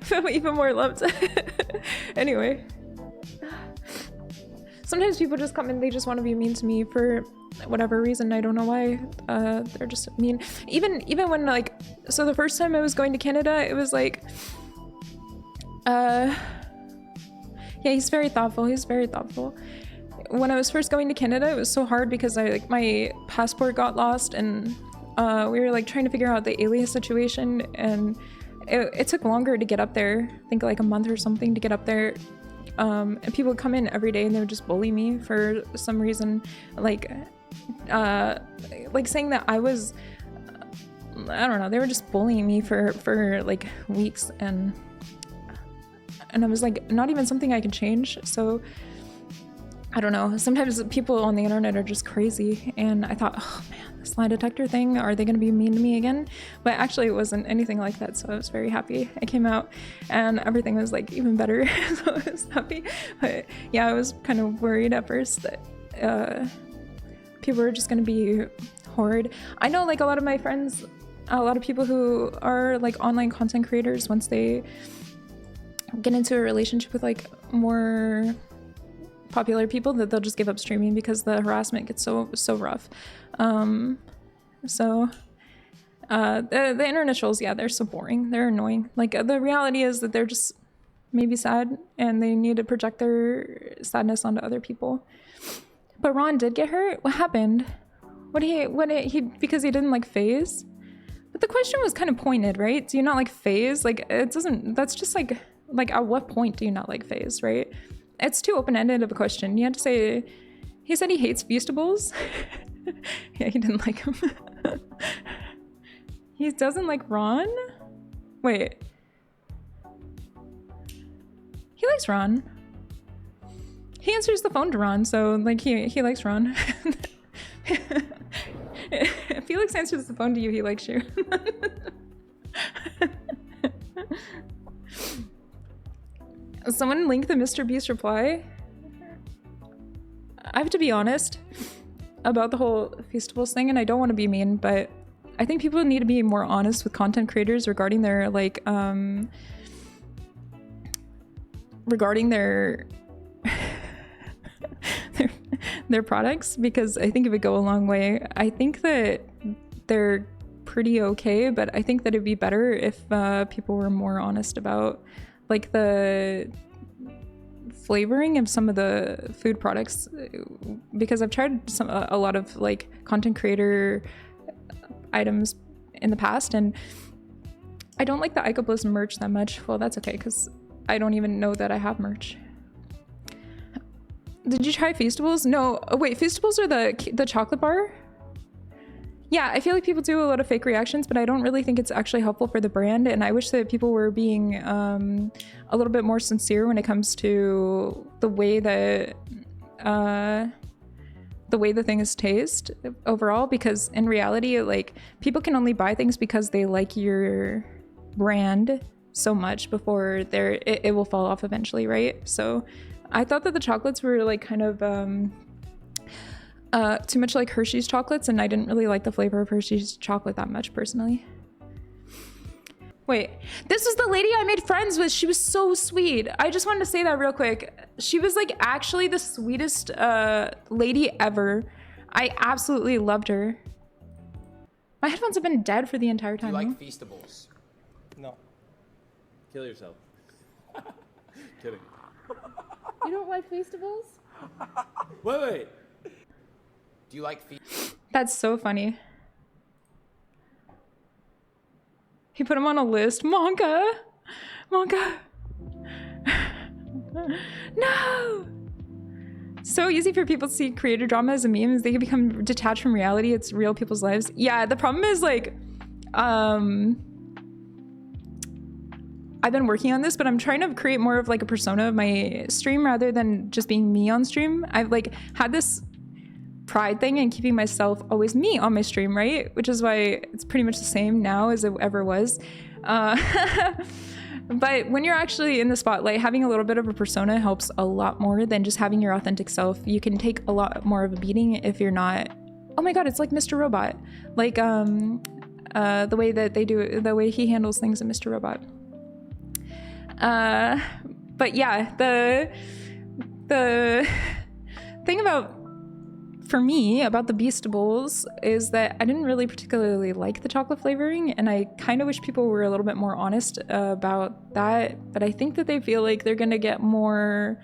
felt even more loved. Anyway, sometimes people just come and they just want to be mean to me for whatever reason. I don't know why. They're just mean. Even when, like, so the first time I was going to Canada, it was like yeah, he's very thoughtful. When I was first going to Canada, it was so hard because my passport got lost, and we were like trying to figure out the alias situation, and it took longer to get up there. I think like a month or something to get up there. And people would come in every day and they would just bully me for some reason, like saying that I was, I don't know, they were just bullying me for like weeks, and I was like, not even something I could change. So I don't know, sometimes people on the internet are just crazy, and I thought, oh man, this lie detector thing, are they gonna be mean to me again? But actually it wasn't anything like that, so I was very happy. I came out and everything was like even better, so I was happy. But yeah, I was kind of worried at first that people were just gonna be horrid. I know like a lot of my friends, a lot of people who are like online content creators, once they get into a relationship with like more popular people, that they'll just give up streaming because the harassment gets so rough. The internet trolls, yeah, they're so boring, they're annoying. Like the reality is that they're just maybe sad and they need to project their sadness onto other people. But Ron did get hurt. What happened? What he because he didn't like FaZe? But the question was kind of pointed, right? Do you not like FaZe? Like it doesn't, that's just like at what point do you not like FaZe, right? It's too open-ended of a question. You had to say, he said he hates Feastables. Yeah, he didn't like him. He doesn't like Ron? Wait. He likes Ron. He answers the phone to Ron, so like he likes Ron. If Felix answers the phone to you, he likes you. Someone link the MrBeast reply. I have to be honest about the whole Feastables thing, and I don't want to be mean, but I think people need to be more honest with content creators regarding their like regarding their their products, because I think it would go a long way. I think that they're pretty okay, but I think that it'd be better if people were more honest about like the flavoring of some of the food products, because I've tried a lot of like content creator items in the past, and I don't like the AikoBliss merch that much. Well, that's okay, because I don't even know that I have merch. Did you try Feastables? No. Oh, wait, Feastables are the chocolate bar? Yeah, I feel like people do a lot of fake reactions, but I don't really think it's actually helpful for the brand, and I wish that people were being a little bit more sincere when it comes to the way that the thing is tasted overall, because in reality, like, people can only buy things because they like your brand so much before it will fall off eventually, right? So I thought that the chocolates were like kind of too much like Hershey's chocolates, and I didn't really like the flavor of Hershey's chocolate that much personally. Wait, this was the lady I made friends with. She was so sweet. I just wanted to say that real quick. She was like actually the sweetest lady ever. I absolutely loved her. My headphones have been dead for the entire time. Do you like Feastables? No. Kill yourself. Kidding. You don't like Feastables? Wait. Do you like Feastables? That's so funny. He put him on a list. Monka! Monka! No! So easy for people to see creator drama as a meme as they can become detached from reality. It's real people's lives. Yeah, the problem is like, I've been working on this, but I'm trying to create more of like a persona of my stream rather than just being me on stream. I've like had this pride thing in keeping myself always me on my stream, right? Which is why it's pretty much the same now as it ever was. But when you're actually in the spotlight, having a little bit of a persona helps a lot more than just having your authentic self. You can take a lot more of a beating if you're not, oh my God, it's like Mr. Robot. Like the way that they do, the way he handles things in Mr. Robot. But yeah, the thing about, for me, about the Beastables is that I didn't really particularly like the chocolate flavoring, and I kind of wish people were a little bit more honest about that. But I think that they feel like they're gonna get more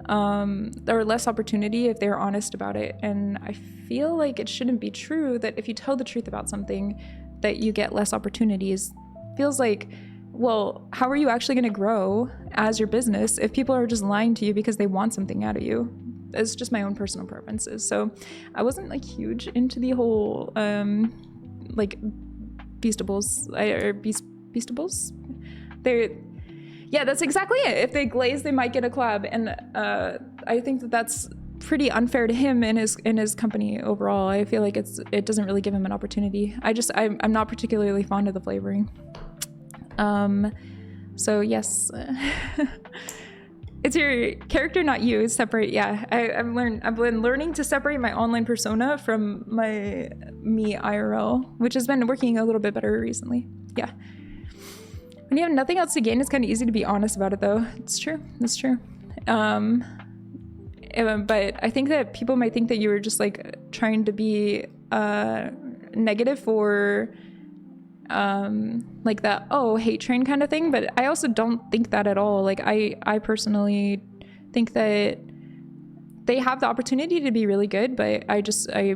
or less opportunity if they're honest about it. And I feel like it shouldn't be true that if you tell the truth about something that you get less opportunities. Feels like, well, how are you actually going to grow as your business if people are just lying to you because they want something out of you? It's just my own personal preferences. So I wasn't like huge into the whole like Beastables or Beastables. Yeah, that's exactly it. If they glaze, they might get a collab, and I think that that's pretty unfair to him and his company overall. I feel like it doesn't really give him an opportunity. I'm not particularly fond of the flavoring. So yes, it's your character, not you. It's separate. Yeah, I've been learning to separate my online persona from my me IRL, which has been working a little bit better recently. Yeah. When you have nothing else to gain, it's kind of easy to be honest about it, though. It's true. It's true. But I think that people might think that you were just like trying to be negative for like that hate train kind of thing, but I also don't think that at all. Like I personally think that they have the opportunity to be really good, but I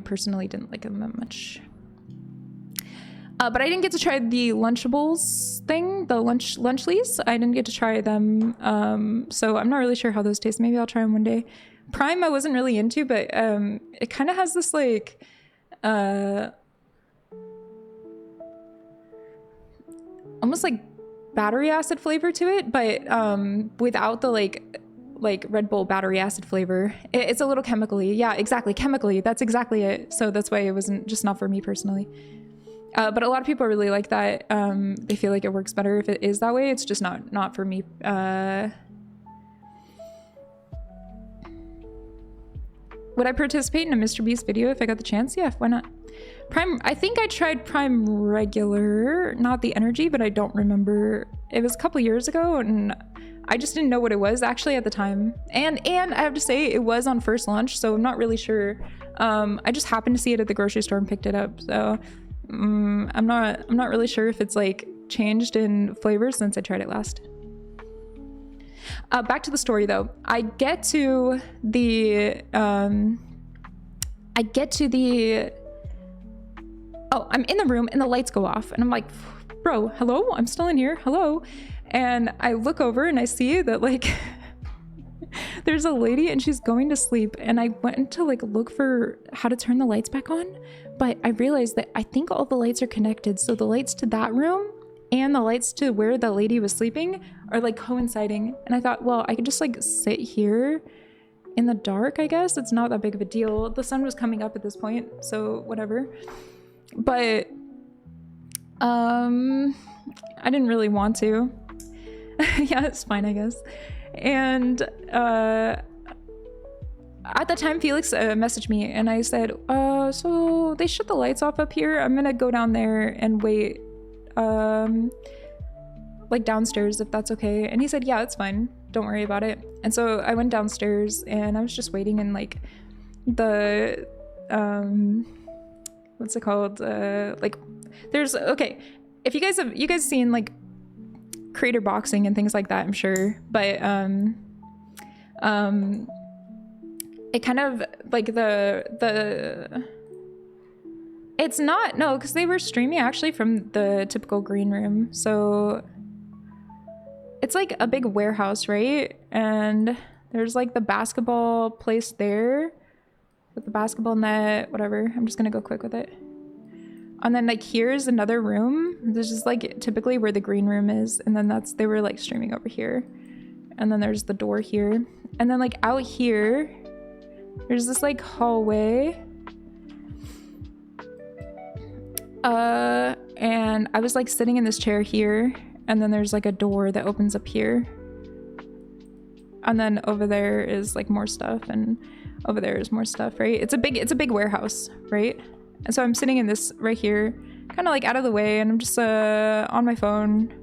personally didn't like them that much. But I didn't get to try the Lunchables thing, the Lunchlies. I didn't get to try them, so I'm not really sure how those taste. Maybe I'll try them one day. Prime I wasn't really into, but it kind of has this like almost like battery acid flavor to it, but without the like Red Bull battery acid flavor. It's a little chemically. Yeah, exactly, chemically. That's exactly it. So that's why it wasn't, just not for me personally. But a lot of people really like that. They feel like it works better if it is that way. It's just not for me. Would I participate in a MrBeast video if I got the chance? Yeah, why not? Prime, I think I tried Prime Regular, not the energy, but I don't remember. It was a couple years ago, and I just didn't know what it was actually at the time. And I have to say, it was on first launch, so I'm not really sure. I just happened to see it at the grocery store and picked it up, so I'm not really sure if it's like changed in flavors since I tried it last. Back to the story though. I get to the oh, I'm in the room and the lights go off and I'm like, bro, hello? I'm still in here, hello? And I look over and I see that like there's a lady and she's going to sleep, and I went to like look for how to turn the lights back on, but I realized that I think all the lights are connected. So the lights to that room and the lights to where the lady was sleeping are like coinciding. And I thought, well, I could just like sit here in the dark, I guess. It's not that big of a deal. The sun was coming up at this point, so whatever. But I didn't really want to. Yeah, it's fine, I guess. And at the time, Felix messaged me and I said, so they shut the lights off up here. I'm gonna go down there and wait like downstairs if that's okay. And he said, yeah, it's fine, don't worry about it. And so I went downstairs and I was just waiting in like the what's it called, like there's, okay, if you guys seen like creator boxing and things like that, I'm sure, but it kind of like the It's not, no, because they were streaming actually from the typical green room. So it's like a big warehouse, right? And there's like the basketball place there with the basketball net, whatever. I'm just gonna go quick with it. And then like here's another room. This is like typically where the green room is. And then they were like streaming over here. And then there's the door here. And then like out here, there's this like hallway. And I was like sitting in this chair here, and then there's like a door that opens up here. And then over there is like more stuff, and over there is more stuff, right? It's a big warehouse, right? And so I'm sitting in this right here, kind of like out of the way, and I'm just on my phone.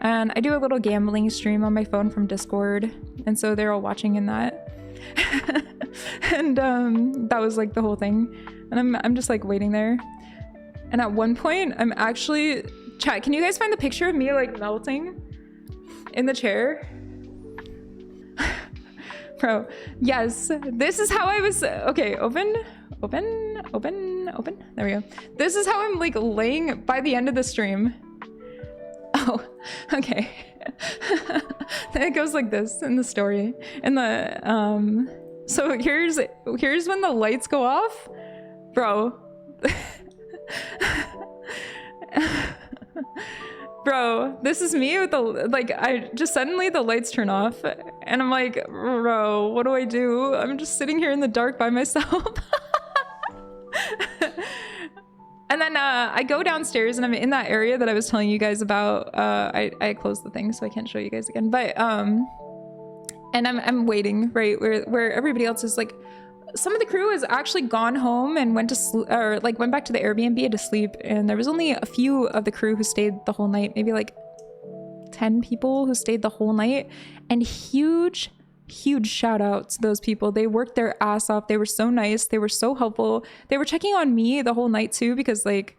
And I do a little gambling stream on my phone from Discord, and so they're all watching in that. And that was like the whole thing. And I'm just like waiting there. And at one point, I'm actually... Chat, can you guys find the picture of me like melting in the chair? Bro, yes. This is how I was... Okay, open. There we go. This is how I'm like laying by the end of the stream. Oh, okay. It goes like this in the story. In the... So here's when the lights go off. Bro. Bro, this is me with the like I just suddenly the lights turn off and I'm like, bro, what do I do? I'm just sitting here in the dark by myself. And then I go downstairs and I'm in that area that I was telling you guys about. I closed the thing so I can't show you guys again, but and I'm waiting right where everybody else is like. Some of the crew has actually gone home and went to sleep, or like went back to the Airbnb to sleep, and there was only a few of the crew who stayed the whole night, maybe like 10 people who stayed the whole night. And huge shout out to those people. They worked their ass off. They were so nice. They were so helpful. They were checking on me the whole night too, because like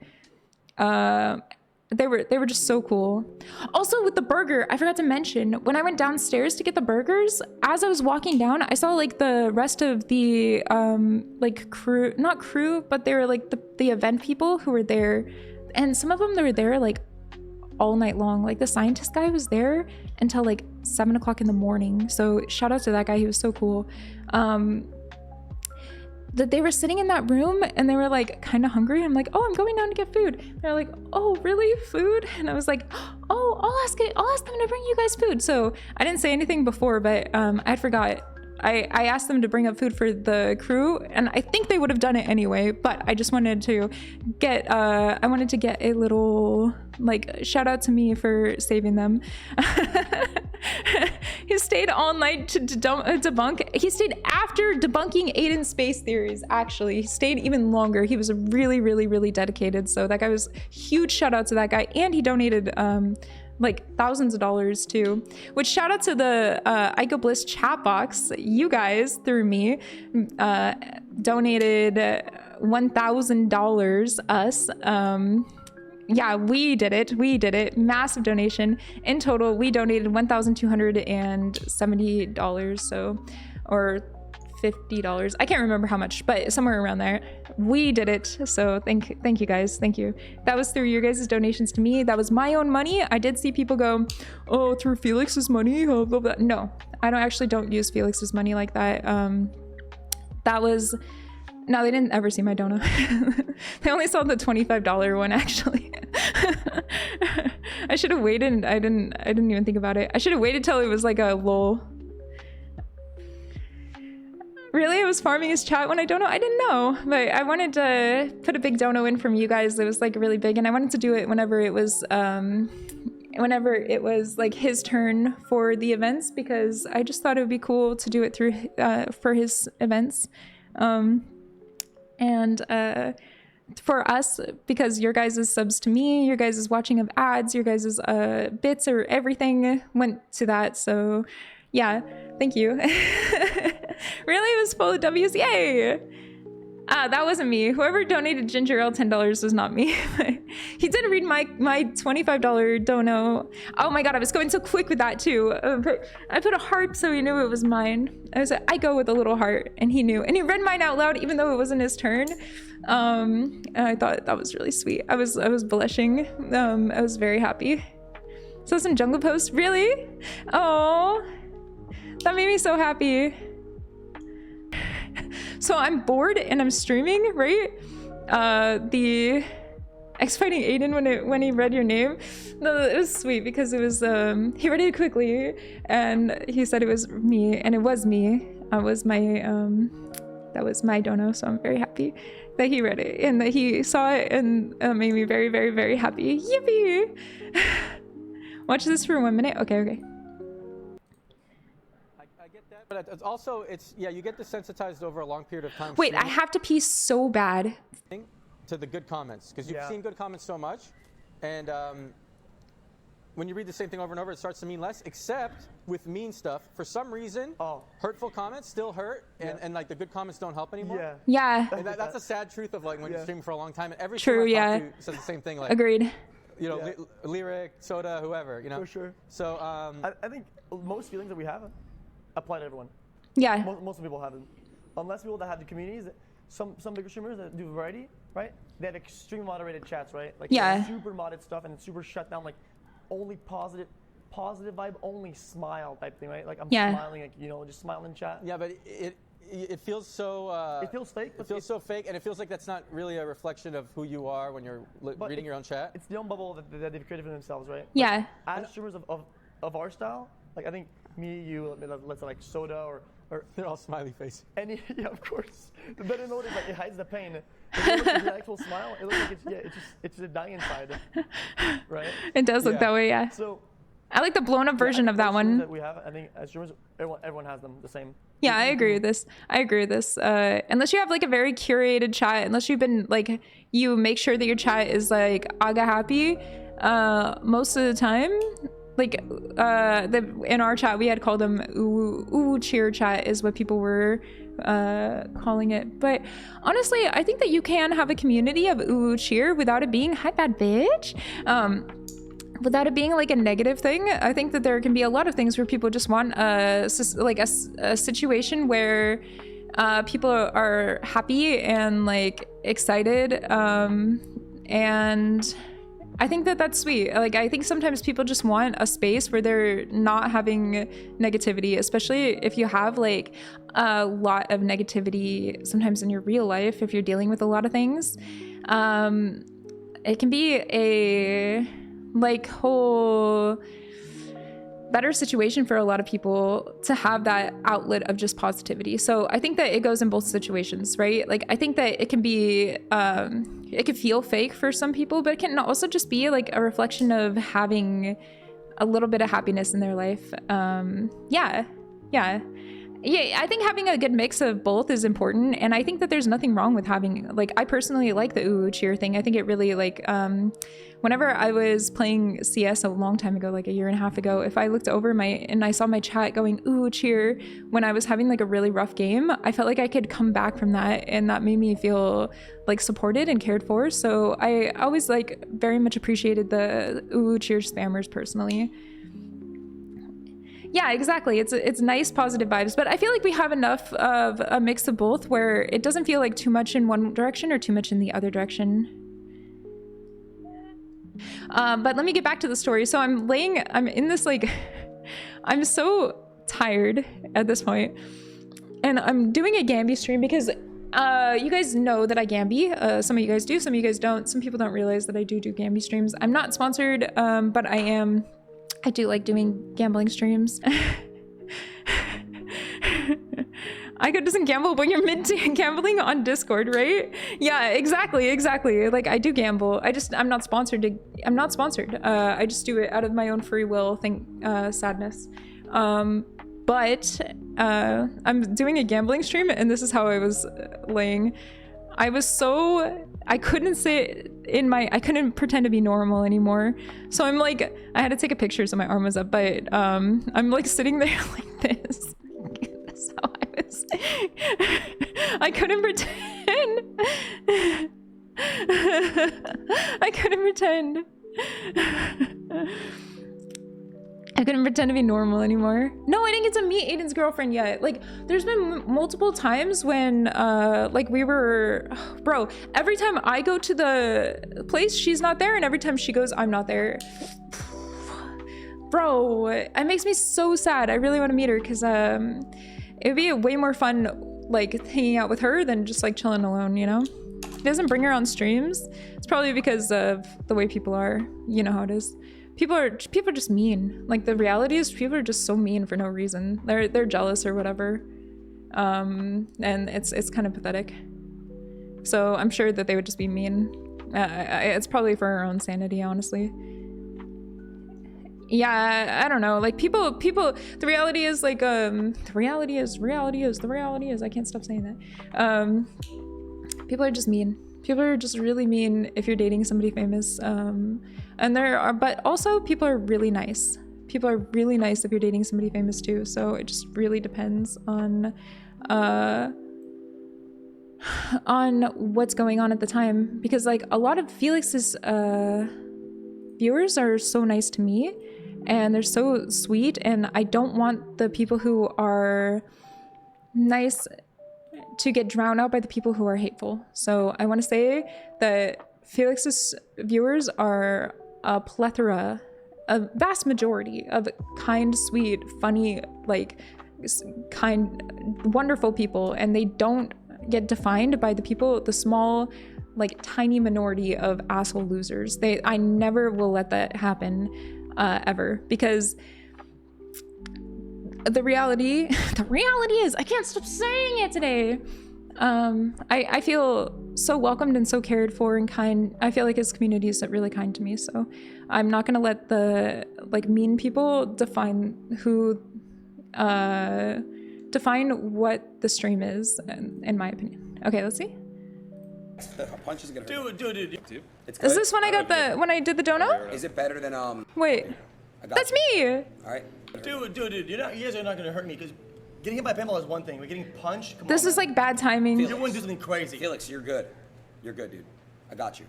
they were just so cool. Also with the burger, I forgot to mention, when I went downstairs to get the burgers, as I was walking down, I saw like the rest of the like crew, not crew, but they were like the event people who were there. And some of them, they were there like all night long. Like the scientist guy was there until like 7 o'clock in the morning. So shout out to that guy. He was so cool. That they were sitting in that room and they were like kind of hungry. I'm like, oh, I'm going down to get food. They're like, oh, really? Food? And I was like, oh, I'll ask them to bring you guys food. So I didn't say anything before, but I forgot. I asked them to bring up food for the crew, and I think they would have done it anyway, but I just wanted to get I wanted to get a little like shout out to me for saving them. He stayed all night to debunk. He stayed after debunking Aiden's space theories. Actually, he stayed even longer. He was really dedicated. So that guy was huge shout out to that guy, and he donated like thousands of dollars too. Which shout out to the AikoBliss chat box. You guys through me donated $1,000 us. Yeah, we did it. Massive donation. In total, we donated $1,270, so, or $50. I can't remember how much, but somewhere around there. We did it. So thank you guys. Thank you. That was through your guys' donations to me. That was my own money. I did see people go, oh, through Felix's money. Blah, blah, blah. No, I don't use Felix's money like that. That was, no, they didn't ever see my donut. They only saw the $25 one actually. I should have waited. I didn't even think about it. I should have waited till it was like a lol. Really? I was farming his chat when I dono? I didn't know, but I wanted to put a big dono in from you guys. It was like really big, and I wanted to do it whenever it was like his turn for the events, because I just thought it would be cool to do it through for his events. And for us, because your guys' subs to me, your guys' watching of ads, your guys' bits or everything went to that. So yeah, thank you. Really, it was full of W's. Yay! That wasn't me. Whoever donated ginger ale $10 was not me. He did read my $25 dono. Oh my god, I was going so quick with that too. I put a heart so he knew it was mine. I was like, I go with a little heart, and he knew. And he read mine out loud even though it wasn't his turn. And I thought that was really sweet. I was blushing. I was very happy. So some jungle posts, really? Oh, that made me so happy. So I'm bored and I'm streaming, right? The X Fighting Aiden, when he read your name, no, it was sweet because it was he read it quickly and he said it was me, and it was me. That was my dono, so I'm very happy that he read it and that he saw it, and made me very, very, very happy. Yippee! Watch this for 1 minute. Okay. I get that, but it's also, yeah, you get desensitized over a long period of time. Wait, I have to pee so bad. To the good comments, because you've seen good comments so much, and when you read the same thing over and over, it starts to mean less, except with mean stuff. For some reason, hurtful comments still hurt, and like the good comments don't help anymore. Yeah. And that's a sad truth of like when you're streaming for a long time, and every True, streamer I've talked to says the same thing. Like, agreed. You know, Lyric, Soda, whoever, you know. For sure. So I think most feelings that we have apply to everyone. Yeah. Most people have them. Unless people that have the communities, some bigger streamers that do variety, right? They have extreme moderated chats, right? Like super modded stuff and it's super shut down, like only positive vibe, only smile type thing, right? Like I'm smiling, like, you know, just smiling in chat. Yeah, but it feels so. It feels fake. It feels so fake, and it feels like that's not really a reflection of who you are when you're reading your own chat. It's the own bubble that they've created for themselves, right? Yeah. Like, as streamers of our style, like I think me, you, let's say like Soda or they're all smiley face. Any, yeah, of course. The better note is like it hides the pain. If you look at the actual smile, it looks like it's just dying inside, right? It does look that way, yeah. So I like the blown up version of that one. That we have, I think as streamers, everyone has them the same. Yeah, I agree with this. Unless you have like a very curated chat, unless you've been like, you make sure that your chat is like aga happy, most of the time. Like in our chat, we had called them ooh cheer chat is what people were calling it. But honestly, I think that you can have a community of ooh cheer without it being hi bad bitch. Without it being like a negative thing. I think that there can be a lot of things where people just want a situation where people are happy and like excited, and I think that that's sweet. Like, I think sometimes people just want a space where they're not having negativity, especially if you have like a lot of negativity sometimes in your real life, if you're dealing with a lot of things. It can be a like whole better situation for a lot of people to have that outlet of just positivity. So I think that it goes in both situations, right? Like, I think that it can be, it can feel fake for some people, but it can also just be like a reflection of having a little bit of happiness in their life. Yeah, I think having a good mix of both is important, and I think that there's nothing wrong with having, like, I personally like the ooh cheer thing. I think it really, like, whenever I was playing CS a long time ago, like a year and a half ago, if I looked over and I saw my chat going ooh cheer when I was having like a really rough game, I felt like I could come back from that, and that made me feel like supported and cared for. So I always like very much appreciated the ooh cheer spammers personally. Yeah, exactly. It's nice, positive vibes, but I feel like we have enough of a mix of both where it doesn't feel like too much in one direction or too much in the other direction. But let me get back to the story. So I'm in this, like, I'm so tired at this point, and I'm doing a Gambi stream because you guys know that I Gambi. Some of you guys do, some of you guys don't. Some people don't realize that I do Gambi streams. I'm not sponsored, but I do like doing gambling streams. Aiko doesn't gamble, but you're gambling on Discord, right? Yeah, exactly. Like, I do gamble. I'm not sponsored. I just do it out of my own free will. Sadness. But I'm doing a gambling stream, and this is how I was laying. I couldn't I couldn't pretend to be normal anymore. So I'm like, I had to take a picture so my arm was up, but I'm like sitting there like this. That's how I was. I couldn't pretend. I couldn't pretend. I couldn't pretend to be normal anymore. No, I didn't get to meet Aiden's girlfriend yet. Like, there's been multiple times when, like, we were... Bro, every time I go to the place, she's not there, and every time she goes, I'm not there. Bro, it makes me so sad. I really want to meet her, because it would be way more fun, like, hanging out with her than just, like, chilling alone, you know? He doesn't bring her on streams. It's probably because of the way people are. You know how it is. People are just mean. Like, the reality is people are just so mean for no reason. They're jealous or whatever. And it's kind of pathetic. So I'm sure that they would just be mean. It's probably for our own sanity, honestly. Yeah, I don't know. Like, people, the reality is like, the reality is, I can't stop saying that. People are just mean. People are just really mean if you're dating somebody famous. But also people are really nice. People are really nice if you're dating somebody famous too. So it just really depends on what's going on at the time. Because like a lot of Felix's viewers are so nice to me and they're so sweet, and I don't want the people who are nice to get drowned out by the people who are hateful. So I want to say that Felix's viewers are a plethora, a vast majority of kind, sweet, funny, like kind, wonderful people, and they don't get defined by the people, the small, like tiny minority of asshole losers. I never will let that happen ever, because the reality is, I can't stop saying it today. I feel so welcomed and so cared for and kind. I feel like his community is really kind to me, so I'm not gonna let the like mean people define what the stream is, in my opinion. Okay, let's see. Punch is gonna hurt. Dude. It's Is this when when I did the dono? Is it better than Wait, that's me. All right. Dude, you guys are not gonna hurt me, because getting hit by paintball is one thing, but getting punched, come This on, is like bad timing. you wouldn't do something crazy. Felix, you're good. You're good, dude. I got you.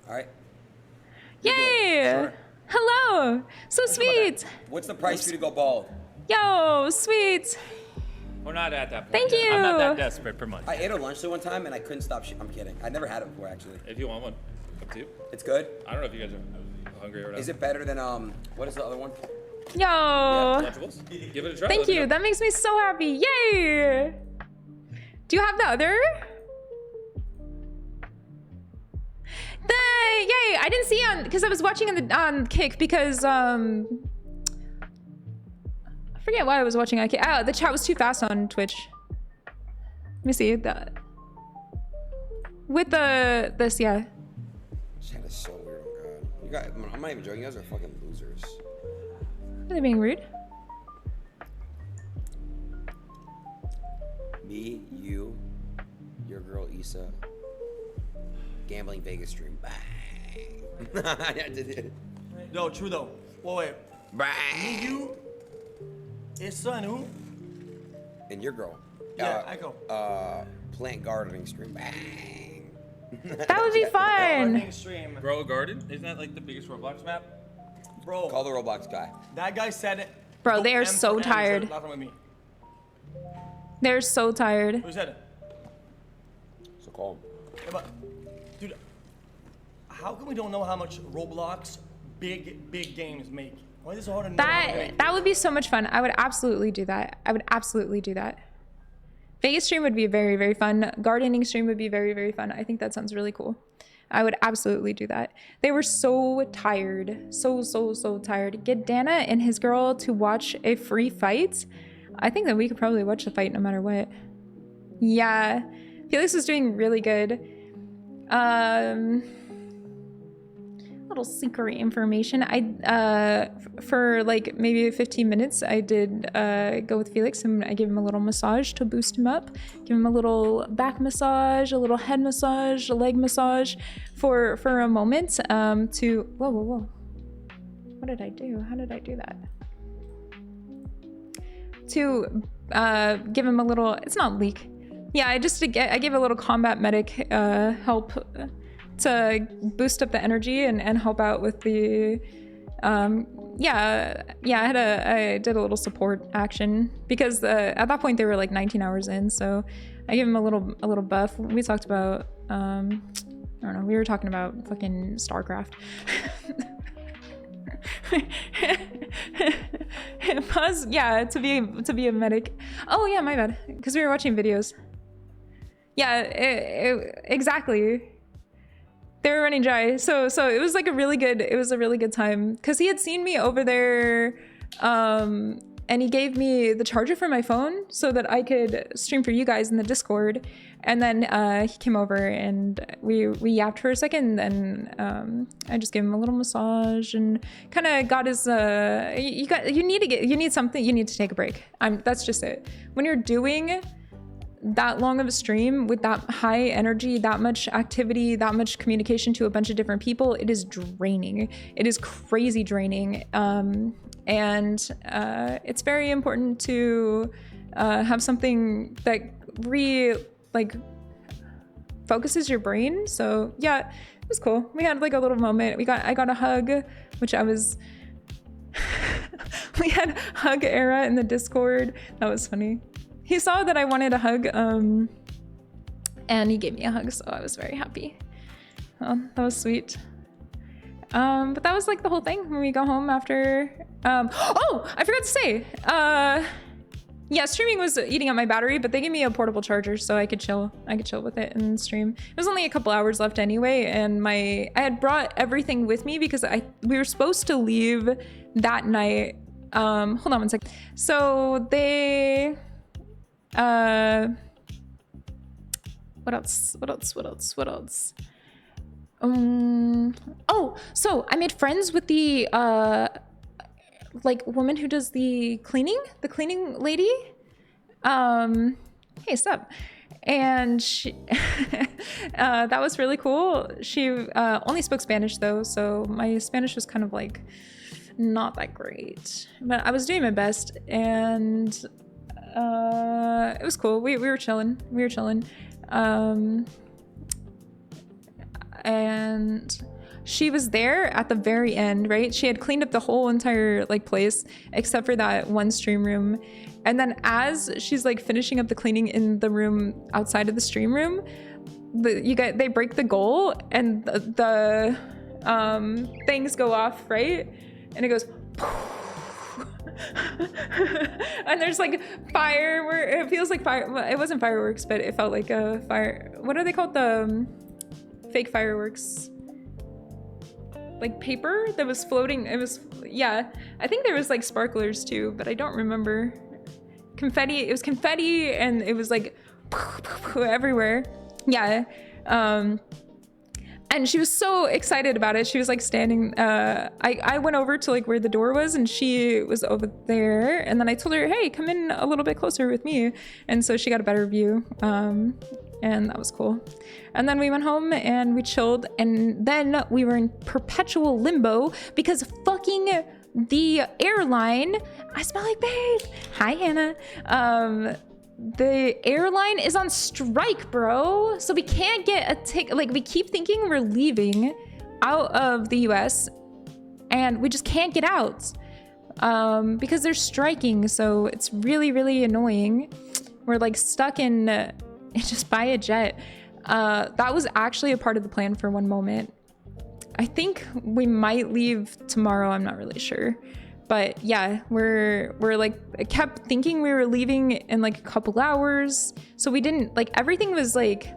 All right. Yay! Sure. Hello, so sweet. What's the price for you to go bald? Yo, sweet. We're not at that point. Thank yet. you. I'm not that desperate per month. I ate a lunch there one time and I couldn't stop. I'm kidding. I never had it before, actually. If you want one, up to you. It's good. I don't know if you guys are hungry or not. Is it better than what is the other one? Yo. Lunchables? Give it a try. Thank you. That makes me so happy. Yay! Do you have the other? Yay! I didn't see on because I was watching on Kick because I forget why I was watching on Kick. Oh, the chat was too fast on Twitch. Let me see that. With this, yeah. Chat is so weird. Oh God. You guys, I'm not even joking. You guys are fucking losers. Are they being rude? Me, you, your girl Issa, gambling Vegas stream. Bang. No, true though. Wait. Bang. You, Issa, and who? And your girl. Yeah, Aiko. Plant gardening stream. Bang. That would be fun. Stream. Grow a garden? Isn't that like the biggest Roblox map? Bro. Call the Roblox guy. That guy said it. Bro, they are so tired. Laughing with me. They're so tired. Who said it? So call him. Yeah, but, dude, how come we don't know how much Roblox big games make? Why is it so hard to know how to make? That would be so much fun. I would absolutely do that. I would absolutely do that. Vegas stream would be very, very fun. Gardening stream would be very, very fun. I think that sounds really cool. I would absolutely do that. They were so tired. So tired. Get Dana and his girl to watch a free fight. I think that we could probably watch the fight no matter what. Yeah. Felix is doing really good. Little secret information. For like maybe 15 minutes, I did go with Felix and I gave him a little massage to boost him up. Give him a little back massage, a little head massage, a leg massage for a moment to whoa. What did I do? How did I do that? To give him a little, it's not leak, yeah, I gave a little combat medic help to boost up the energy and help out with the yeah, I did a little support action because at that point they were like 19 hours in, so I gave him a little buff. We talked about I don't know, we were talking about fucking StarCraft. Pause, yeah, to be a medic. Oh yeah, my bad, because we were watching videos. Yeah, exactly. They were running dry, so it was like a really good time because he had seen me over there, and he gave me the charger for my phone so that I could stream for you guys in the Discord. And then he came over and we yapped for a second, and I just gave him a little massage and kind of got his you need something, you need to take a break. That's just it. When you're doing that long of a stream with that high energy, that much activity, that much communication to a bunch of different people, it is draining. It is crazy draining. And it's very important to have something that focuses your brain. So yeah, it was cool. We had like a little moment. I got a hug, which I was we had hug era in the Discord. That was funny. He saw that I wanted a hug, and he gave me a hug, so I was very happy. That was sweet. But that was like the whole thing when we go home after. Oh, I forgot to say. Yeah, streaming was eating up my battery, but they gave me a portable charger so I could chill. I could chill with it and stream. It was only a couple hours left anyway, and I had brought everything with me because we were supposed to leave that night. Hold on one sec. So they. What else? Oh, so I made friends with the like woman who does the cleaning lady. Hey, sup? And she that was really cool. She only spoke Spanish though, so my Spanish was kind of like not that great, but I was doing my best, and it was cool. We were chilling. And she was there at the very end, right? She had cleaned up the whole entire like place except for that one stream room. And then as she's like finishing up the cleaning in the room outside of the stream room, they break the goal, and the things go off, right? And it goes and there's like fire where it feels like fire. Well, it wasn't fireworks, but it felt like a fire. What are they called? The fake fireworks, like paper that was floating. It was, yeah, I think there was like sparklers too, but I don't remember. Confetti, it was confetti, and it was like everywhere. Yeah. And she was so excited about it. She was like standing, I went over to like where the door was, and she was over there, and then I told her, hey, come in a little bit closer with me. And so she got a better view, and that was cool. And then we went home and we chilled, and then we were in perpetual limbo because fucking the airline, I smell like babe. Hi, Hannah. The airline is on strike, bro. So we can't get a ticket. Like, we keep thinking we're leaving out of the US, and we just can't get out because they're striking. So it's really, really annoying. We're like stuck in just buy a jet. That was actually a part of the plan for one moment. I think we might leave tomorrow. I'm not really sure. But yeah, we're like, I kept thinking we were leaving in like a couple hours. So we didn't, like, everything was like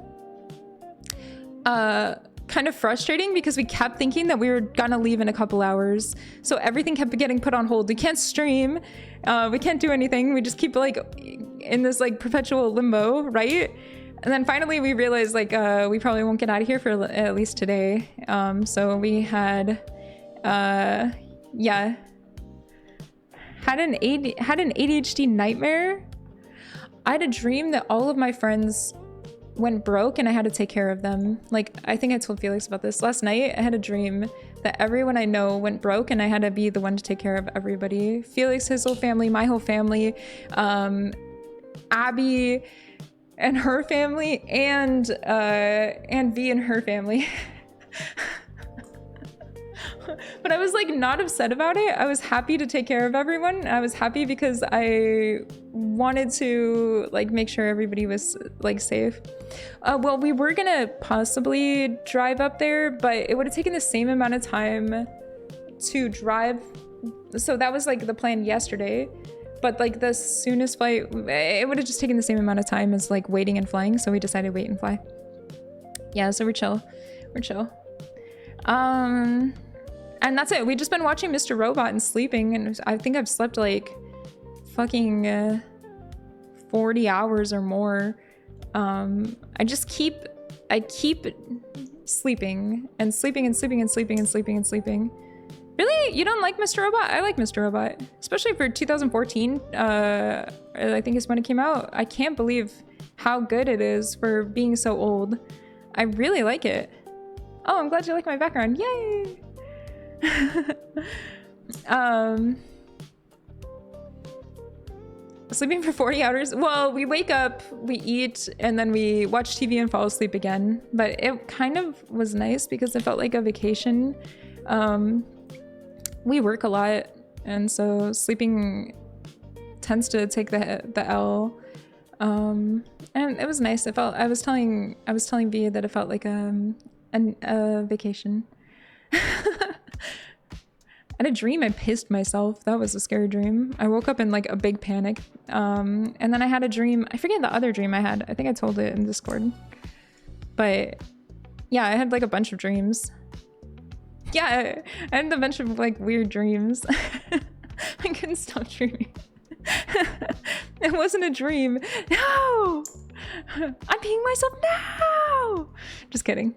kind of frustrating because we kept thinking that we were gonna leave in a couple hours. So everything kept getting put on hold. We can't stream, we can't do anything. We just keep like in this like perpetual limbo, right? And then finally we realized like we probably won't get out of here for at least today. So we had, yeah. Had an ADHD nightmare. I had a dream that all of my friends went broke and I had to take care of them. Like, I think I told Felix about this. Last night, I had a dream that everyone I know went broke and I had to be the one to take care of everybody. Felix, his whole family, my whole family, Abby, and her family and V and her family. But I was like not upset about it. I was happy to take care of everyone. I was happy because I wanted to like make sure everybody was like safe. Well, we were gonna possibly drive up there, but it would have taken the same amount of time to drive. So that was like the plan yesterday, but like the soonest flight, it would have just taken the same amount of time as like waiting and flying. So we decided wait and fly. Yeah, so we're chill. We're chill. And that's it. We just been watching Mr. Robot and sleeping, and I think I've slept like fucking 40 hours or more. I keep sleeping and sleeping and sleeping and sleeping and sleeping and sleeping. Really? You don't like Mr. Robot? I like Mr. Robot, especially for 2014. I think is when it came out. I can't believe how good it is for being so old. I really like it. Oh, I'm glad you like my background. Yay! Sleeping for 40 hours. Well, we wake up, we eat, and then we watch TV and fall asleep again. But it kind of was nice because it felt like a vacation. We work a lot, and so sleeping tends to take the L. And it was nice. It felt. I was telling V that it felt like a vacation. I had a dream I pissed myself. That was a scary dream. I woke up in like a big panic. And then I had a dream. I forget the other dream I had. I think I told it in Discord. But yeah, I had like a bunch of dreams. Yeah, I had a bunch of like weird dreams. I couldn't stop dreaming. It wasn't a dream. No! I'm peeing myself now! Just kidding.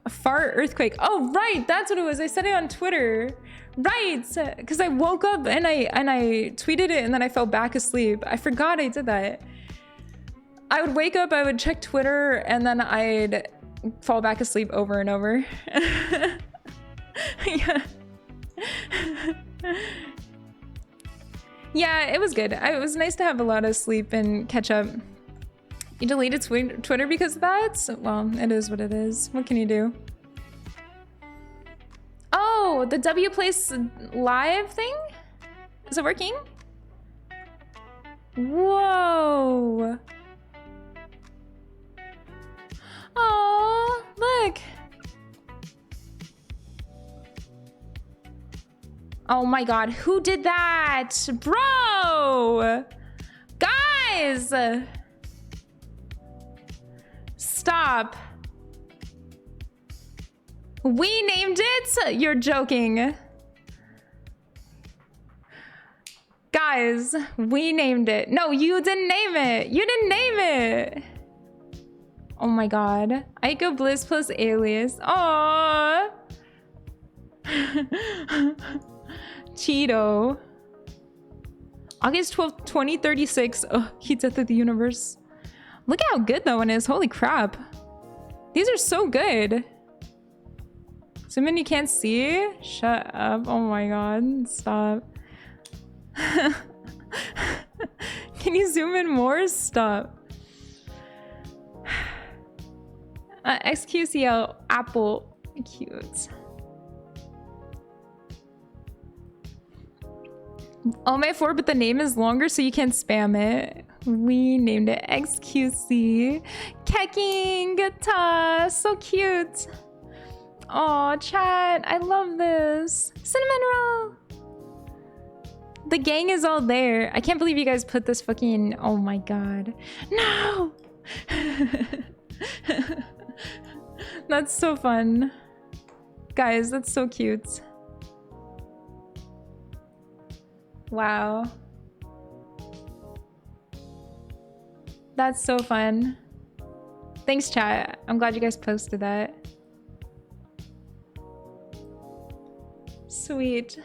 A fart earthquake. Oh, right, that's what it was. I said it on Twitter. Right, because I woke up and I tweeted it and then I fell back asleep. I forgot I did that. I would wake up, I would check Twitter, and then I'd fall back asleep over and over. Yeah. Yeah, it was good. It was nice to have a lot of sleep and catch up. You deleted Twitter because of that? Well, it is what it is. What can you do? Oh, the W Place live thing? Is it working? Whoa. Oh, look. Oh my God, who did that? Bro! Guys! Stop. We named it? You're joking. Guys, we named it. No, you didn't name it. You didn't name it. Oh my God. AikoBliss plus alias. Aww. Cheeto. August 12th, 2036. Oh, he death of the universe. Look at how good that one is. Holy crap. These are so good. Zoom in, you can't see? Shut up. Oh my God. Stop. Can you zoom in more? Stop. XQCL Apple. Cute. All my 4, but the name is longer so you can't spam it. We named it XQC. Keking Ta. So cute. Aw, chat. I love this. Cinnamon roll. The gang is all there. I can't believe you guys put this fucking... Oh my God. No! That's so fun. Guys, that's so cute. Wow. That's so fun. Thanks, chat. I'm glad you guys posted that. Sweet.